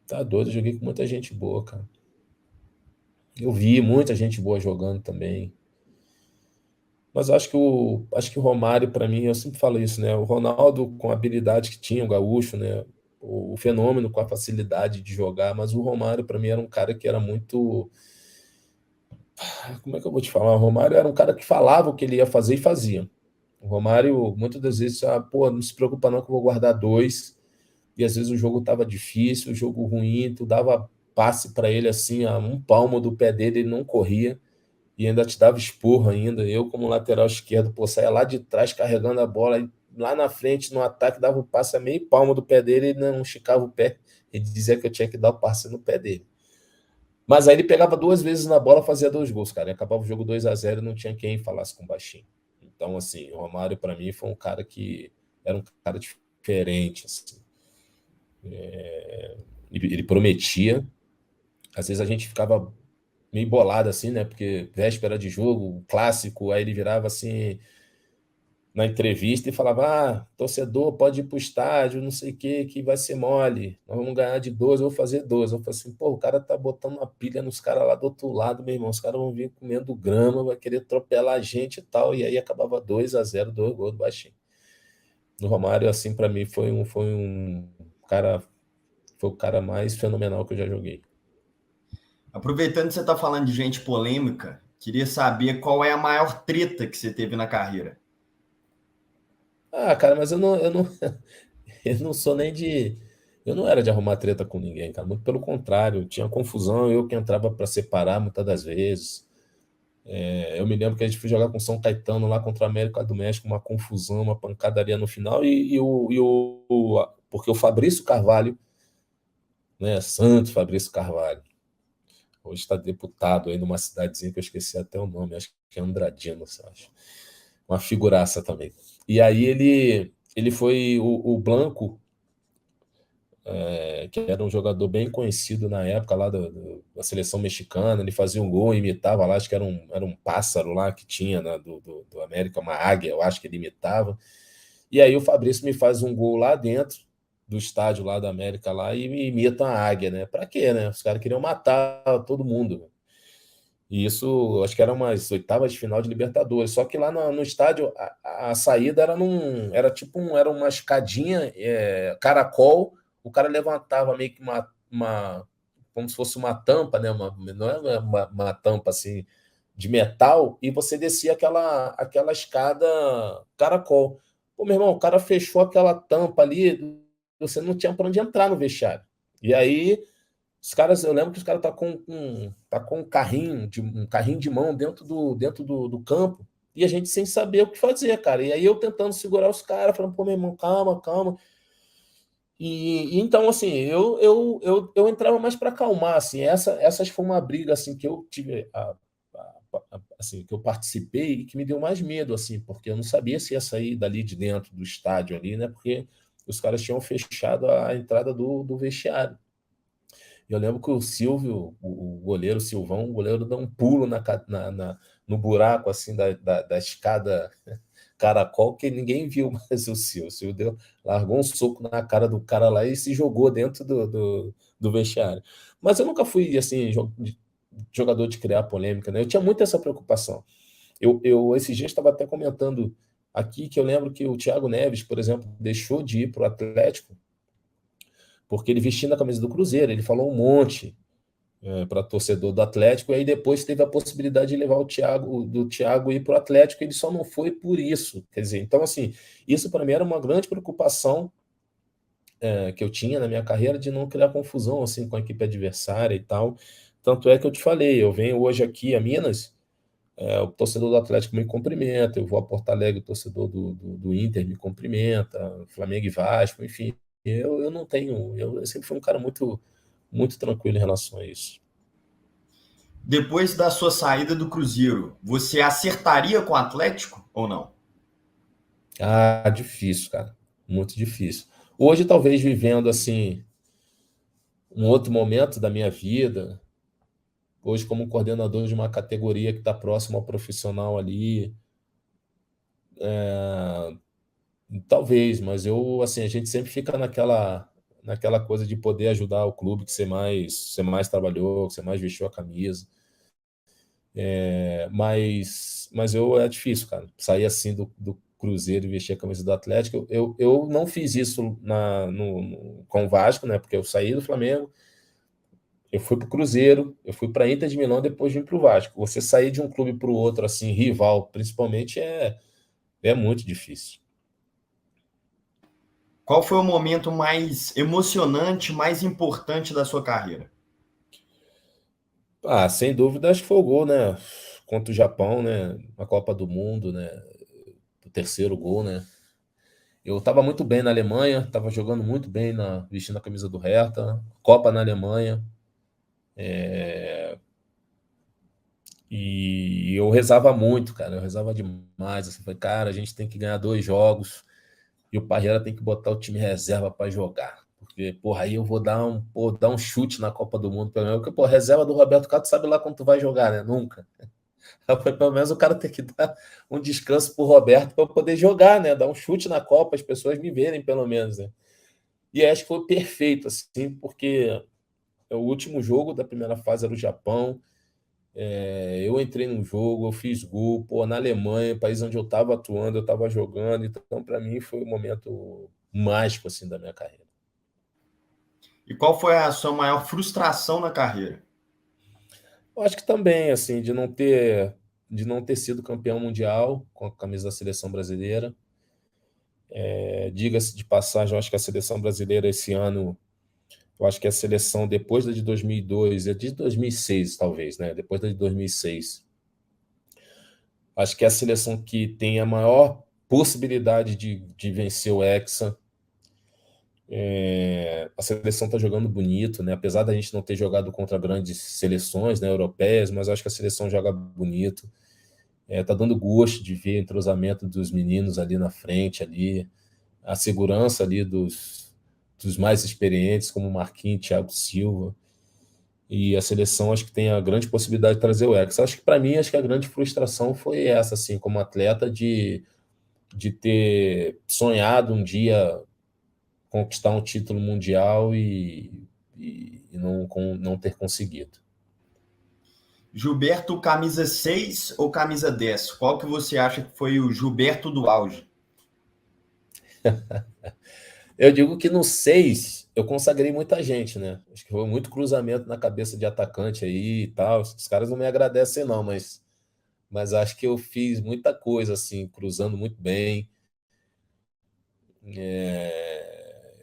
Tá doido, eu joguei com muita gente boa, cara. Eu vi muita gente boa jogando também. Mas acho que o Romário, para mim, eu sempre falo isso, né? O Ronaldo, com a habilidade que tinha, o Gaúcho, né? o fenômeno com a facilidade de jogar, mas o Romário, para mim, era um cara que era muito... Como é que eu vou te falar? O Romário era um cara que falava o que ele ia fazer e fazia. O Romário, muitas das vezes, pô, não se preocupa não que eu vou guardar 2, e às vezes o jogo estava difícil, o jogo ruim, tu dava passe para ele assim, a um palmo do pé dele, ele não corria, e ainda te dava esporro ainda. Eu, como lateral esquerdo, pô, saía lá de trás carregando a bola, e lá na frente, no ataque, dava o passe a meio palmo do pé dele, ele não esticava o pé, ele dizia que eu tinha que dar o passe no pé dele. Mas aí ele pegava 2 vezes na bola, fazia 2 gols, cara, e acabava o jogo 2-0 e não tinha quem falasse com o baixinho. Então, assim, o Romário, para mim, foi um cara que era um cara diferente, assim. Ele prometia, às vezes a gente ficava meio bolado, assim, né, porque véspera de jogo, clássico, aí ele virava assim na entrevista e falava, torcedor pode ir pro estádio, não sei o que vai ser mole, nós vamos ganhar de 12, eu vou fazer 12. Eu falei assim, pô, o cara tá botando uma pilha nos caras lá do outro lado, meu irmão, os caras vão vir comendo grama, vai querer atropelar a gente e tal, e aí acabava 2-0, 2 gols do baixinho. No Romário, assim, para mim, foi um cara, foi o cara mais fenomenal que eu já joguei. Aproveitando que você está falando de gente polêmica, queria saber qual é a maior treta que você teve na carreira. Cara, mas eu não, eu não sou nem de... Eu não era de arrumar treta com ninguém, cara. Muito pelo contrário, tinha confusão, eu que entrava para separar muitas das vezes. Eu me lembro que a gente foi jogar com São Caetano lá contra a América do México, uma confusão, uma pancadaria no final, porque o Fabrício Carvalho, né, Santos Fabrício Carvalho, hoje está deputado aí numa cidadezinha que eu esqueci até o nome, acho que é Andradina, você acha? Uma figuraça também. E aí ele foi o Blanco, que era um jogador bem conhecido na época lá da seleção mexicana, ele fazia um gol, imitava lá, acho que era um pássaro lá que tinha, né, do América, uma águia, eu acho que ele imitava. E aí o Fabrício me faz um gol lá dentro do estádio lá da América lá e me imita a águia, né? Pra quê, né? Os caras queriam matar todo mundo. E isso, acho que era umas oitavas de final de Libertadores. Só que lá no estádio, a saída era tipo era uma escadinha, caracol. O cara levantava meio que como se fosse uma tampa, né? Não é uma tampa assim de metal, e você descia aquela escada caracol. Pô, meu irmão, o cara fechou aquela tampa ali, você não tinha para onde entrar no vestiário. E aí os caras, eu lembro que os caras tá com um carrinho de mão dentro do campo, e a gente sem saber o que fazer, cara. E aí eu tentando segurar os caras, falando, pô, meu irmão, calma, calma. E então, assim, eu entrava mais para acalmar, assim. Essas foi uma briga, assim, que eu tive, assim, que eu participei e que me deu mais medo, assim, porque eu não sabia se ia sair dali de dentro do estádio ali, né? Porque os caras tinham fechado a entrada do vestiário. Eu lembro que o Silvio, o goleiro Silvão, o goleiro dá um pulo no buraco assim da escada caracol, que ninguém viu mais o Silvio. O Silvio largou um soco na cara do cara lá e se jogou dentro do vestiário. Mas eu nunca fui assim, jogador de criar polêmica, né? Eu tinha muito essa preocupação. Esses dias estava até comentando aqui que eu lembro que o Thiago Neves, por exemplo, deixou de ir para o Atlético porque ele vestindo a camisa do Cruzeiro, ele falou um monte para torcedor do Atlético, e aí depois teve a possibilidade de levar do Thiago ir para o Atlético, ele só não foi por isso. Quer dizer, então, assim, isso para mim era uma grande preocupação que eu tinha na minha carreira, de não criar confusão assim com a equipe adversária e tal. Tanto é que eu te falei, eu venho hoje aqui a Minas, o torcedor do Atlético me cumprimenta, eu vou a Porto Alegre, o torcedor do Inter me cumprimenta, Flamengo e Vasco, enfim. Eu não tenho. Eu sempre fui um cara muito, muito tranquilo em relação a isso. Depois da sua saída do Cruzeiro, você acertaria com o Atlético ou não? Difícil, cara. Muito difícil. Hoje, talvez vivendo assim, um outro momento da minha vida, hoje, como coordenador de uma categoria que está próximo ao profissional ali, talvez, mas assim, a gente sempre fica naquela coisa de poder ajudar o clube que você mais trabalhou, que você mais vestiu a camisa. Mas é difícil, cara, sair assim do Cruzeiro e vestir a camisa do Atlético. Eu não fiz isso com o Vasco, né? Porque eu saí do Flamengo, eu fui para o Cruzeiro, eu fui para a Inter de Milão, depois vim para o Vasco. Você sair de um clube para o outro, assim, rival, principalmente, é muito difícil. Qual foi o momento mais emocionante, mais importante da sua carreira? Sem dúvida, acho que foi o gol, né? Contra o Japão, né? Na Copa do Mundo, né? O terceiro gol, né? Eu estava muito bem na Alemanha, estava jogando muito bem vestindo a camisa do Hertha, Copa na Alemanha. E eu rezava muito, cara. Eu rezava demais. Assim, falei, cara, a gente tem que ganhar 2 jogos e o Parreira tem que botar o time reserva para jogar. Porque, porra, aí eu vou dar um chute na Copa do Mundo, pelo menos. Porque, pô, reserva do Roberto Carlos sabe lá quando tu vai jogar, né? Nunca. Pelo menos o cara tem que dar um descanso pro Roberto para poder jogar, né? Dar um chute na Copa, as pessoas me verem, pelo menos, né? E acho que foi perfeito, assim, porque o último jogo da primeira fase era o Japão. Eu entrei no jogo, eu fiz gol, pô, na Alemanha, país onde eu estava atuando, eu estava jogando, então para mim foi um momento mágico assim da minha carreira. E qual foi a sua maior frustração na carreira? Eu acho que também assim de não ter sido campeão mundial com a camisa da seleção brasileira. Diga-se de passagem, eu acho que a seleção brasileira esse ano, eu acho que a seleção depois da de 2002, de 2006 talvez, né? Depois da de 2006. Acho que é a seleção que tem a maior possibilidade de vencer o Hexa. A seleção está jogando bonito, né? Apesar da gente não ter jogado contra grandes seleções, né, europeias, mas acho que a seleção joga bonito. Tá dando gosto de ver o entrosamento dos meninos ali na frente, ali, a segurança ali dos mais experientes, como Marquinhos, Thiago Silva. E a seleção acho que tem a grande possibilidade de trazer o Hexa. Acho que para mim, acho que a grande frustração foi essa, assim, como atleta, de ter sonhado um dia conquistar um título mundial e não ter conseguido. Gilberto, camisa 6 ou camisa 10? Qual que você acha que foi o Gilberto do auge? Eu digo que no 6 eu consagrei muita gente, né? Acho que foi muito cruzamento na cabeça de atacante aí e tal. Os caras não me agradecem, não, mas acho que eu fiz muita coisa, assim, cruzando muito bem.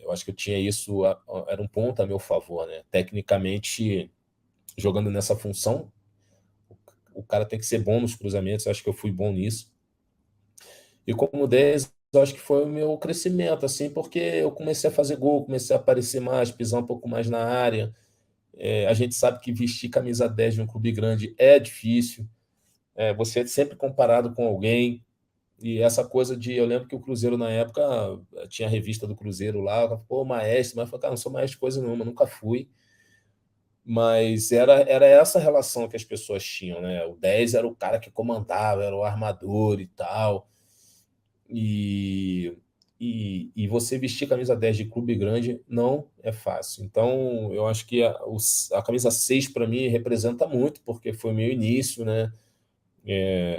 Eu acho que eu tinha isso, era um ponto a meu favor, né? Tecnicamente, jogando nessa função, o cara tem que ser bom nos cruzamentos, eu acho que eu fui bom nisso. E como 10, eu acho que foi o meu crescimento, assim, porque eu comecei a fazer gol, comecei a aparecer mais, pisar um pouco mais na área. A gente sabe que vestir camisa 10 de um clube grande é difícil. Você é sempre comparado com alguém. E essa coisa eu lembro que o Cruzeiro, na época, tinha a revista do Cruzeiro lá, pô, maestro, mas eu falei, cara, não sou maestro de coisa nenhuma, nunca fui. Mas era essa relação que as pessoas tinham, né? O 10 era o cara que comandava, era o armador e tal. E você vestir camisa 10 de clube grande não é fácil. Então, eu acho que a camisa 6 para mim representa muito, porque foi o meu início, né?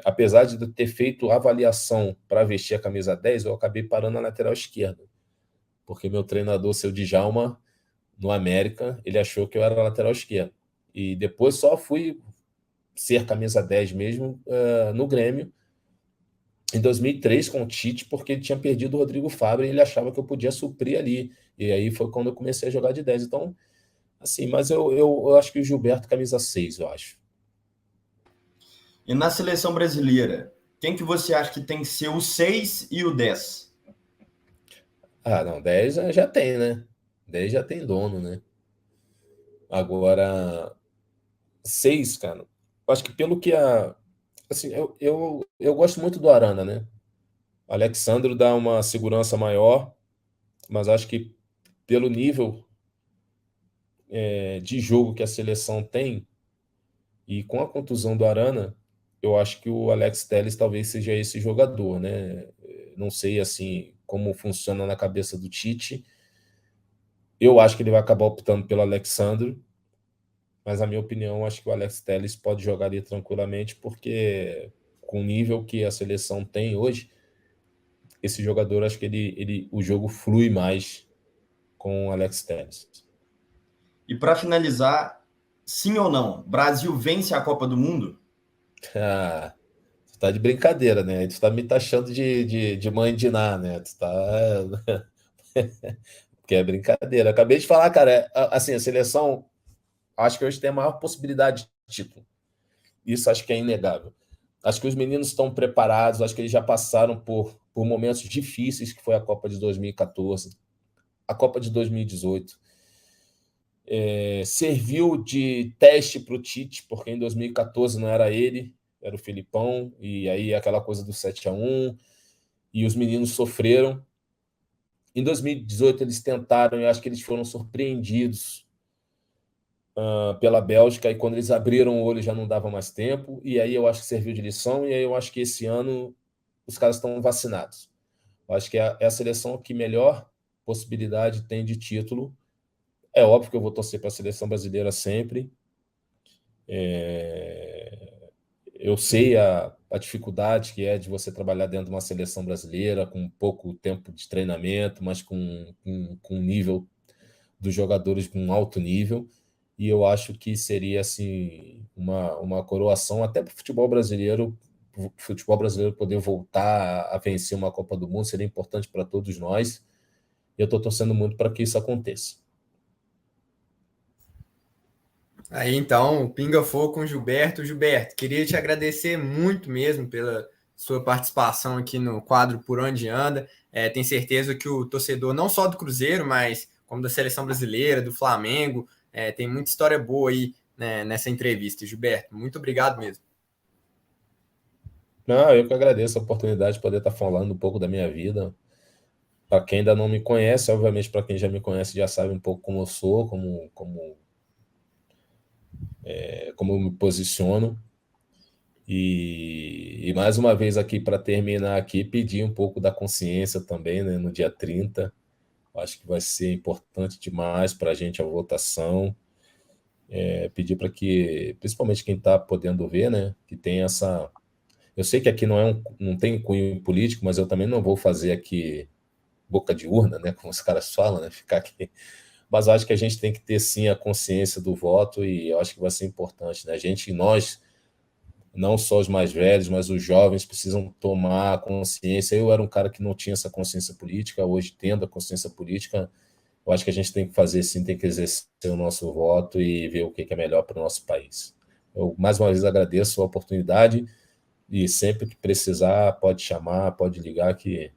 Apesar de ter feito avaliação para vestir a camisa 10, eu acabei parando na lateral esquerda, porque meu treinador, seu Djalma, no América, ele achou que eu era lateral esquerdo. E depois só fui ser camisa 10 mesmo no Grêmio, em 2003 com o Tite, porque ele tinha perdido o Rodrigo Fábio e ele achava que eu podia suprir ali. E aí foi quando eu comecei a jogar de 10. Então, assim, mas eu acho que o Gilberto camisa 6, eu acho. E na seleção brasileira, quem que você acha que tem que ser o 6 e o 10? Não, 10 já tem, né? 10 já tem dono, né? Agora, 6, cara, eu acho que pelo que assim, eu gosto muito do Arana, né? O Alexandro dá uma segurança maior, mas acho que pelo nível de jogo que a seleção tem, e com a contusão do Arana, eu acho que o Alex Telles talvez seja esse jogador, né? Não sei, assim, como funciona na cabeça do Tite. Eu acho que ele vai acabar optando pelo Alexandro, mas na minha opinião, acho que o Alex Telles pode jogar ali tranquilamente, porque com o nível que a seleção tem hoje, esse jogador, acho que o jogo flui mais com o Alex Telles. E para finalizar, sim ou não, Brasil vence a Copa do Mundo? Ah, tu tá de brincadeira, né? Tu tá me taxando de mãe de Ná, né? Tu tá... que é brincadeira. Acabei de falar, cara, assim, a seleção, acho que hoje tem a maior possibilidade de título. Isso acho que é inegável. Acho que os meninos estão preparados, acho que eles já passaram por momentos difíceis, que foi a Copa de 2014, a Copa de 2018. Serviu de teste para o Tite, porque em 2014 não era ele, era o Felipão, e aí aquela coisa do 7-1, e os meninos sofreram. Em 2018 eles tentaram, e acho que eles foram surpreendidos pela Bélgica, e quando eles abriram o olho já não dava mais tempo, e aí eu acho que serviu de lição, e aí eu acho que esse ano os caras estão vacinados. Eu acho que é a seleção que melhor possibilidade tem de título. É óbvio que eu vou torcer para a seleção brasileira sempre. Eu sei a dificuldade que é de você trabalhar dentro de uma seleção brasileira com pouco tempo de treinamento, mas com nível dos jogadores com um alto nível. E eu acho que seria assim uma coroação até para o futebol brasileiro poder voltar a vencer uma Copa do Mundo seria importante para todos nós. E eu estou torcendo muito para que isso aconteça. Aí então, Pinga Fogo com o Gilberto. Gilberto, queria te agradecer muito mesmo pela sua participação aqui no quadro Por Onde Anda. Tenho certeza que o torcedor, não só do Cruzeiro, mas como da Seleção Brasileira, do Flamengo, tem muita história boa aí, né, nessa entrevista. Gilberto, muito obrigado mesmo. Não, eu que agradeço a oportunidade de poder estar falando um pouco da minha vida. Para quem ainda não me conhece, obviamente para quem já me conhece já sabe um pouco como eu sou, como eu me posiciono. E mais uma vez aqui, para terminar aqui, pedir um pouco da consciência também, né, no dia 30. Acho que vai ser importante demais para a gente a votação. Pedir para que, principalmente quem está podendo ver, né, que tem essa... Eu sei que aqui não tem cunho político, mas eu também não vou fazer aqui boca de urna, né, como os caras falam, né, ficar aqui. Mas acho que a gente tem que ter, sim, a consciência do voto e eu acho que vai ser importante, né? Nós, não só os mais velhos, mas os jovens precisam tomar consciência. Eu era um cara que não tinha essa consciência política, hoje tendo a consciência política, eu acho que a gente tem que fazer, sim, tem que exercer o nosso voto e ver o que é melhor para o nosso país. Eu, mais uma vez, agradeço a oportunidade e sempre que precisar, pode chamar, pode ligar, que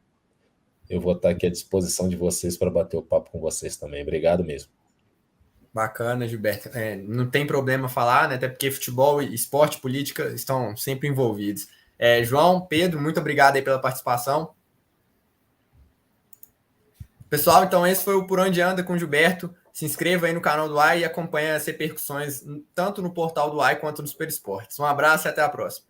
eu vou estar aqui à disposição de vocês para bater o papo com vocês também. Obrigado mesmo. Bacana, Gilberto. Não tem problema falar, né? Até porque futebol, esporte e política estão sempre envolvidos. João, Pedro, muito obrigado aí pela participação. Pessoal, então esse foi o Por Onde Anda com o Gilberto. Se inscreva aí no canal do AI e acompanhe as repercussões tanto no portal do AI quanto no Super Esportes. Um abraço e até a próxima.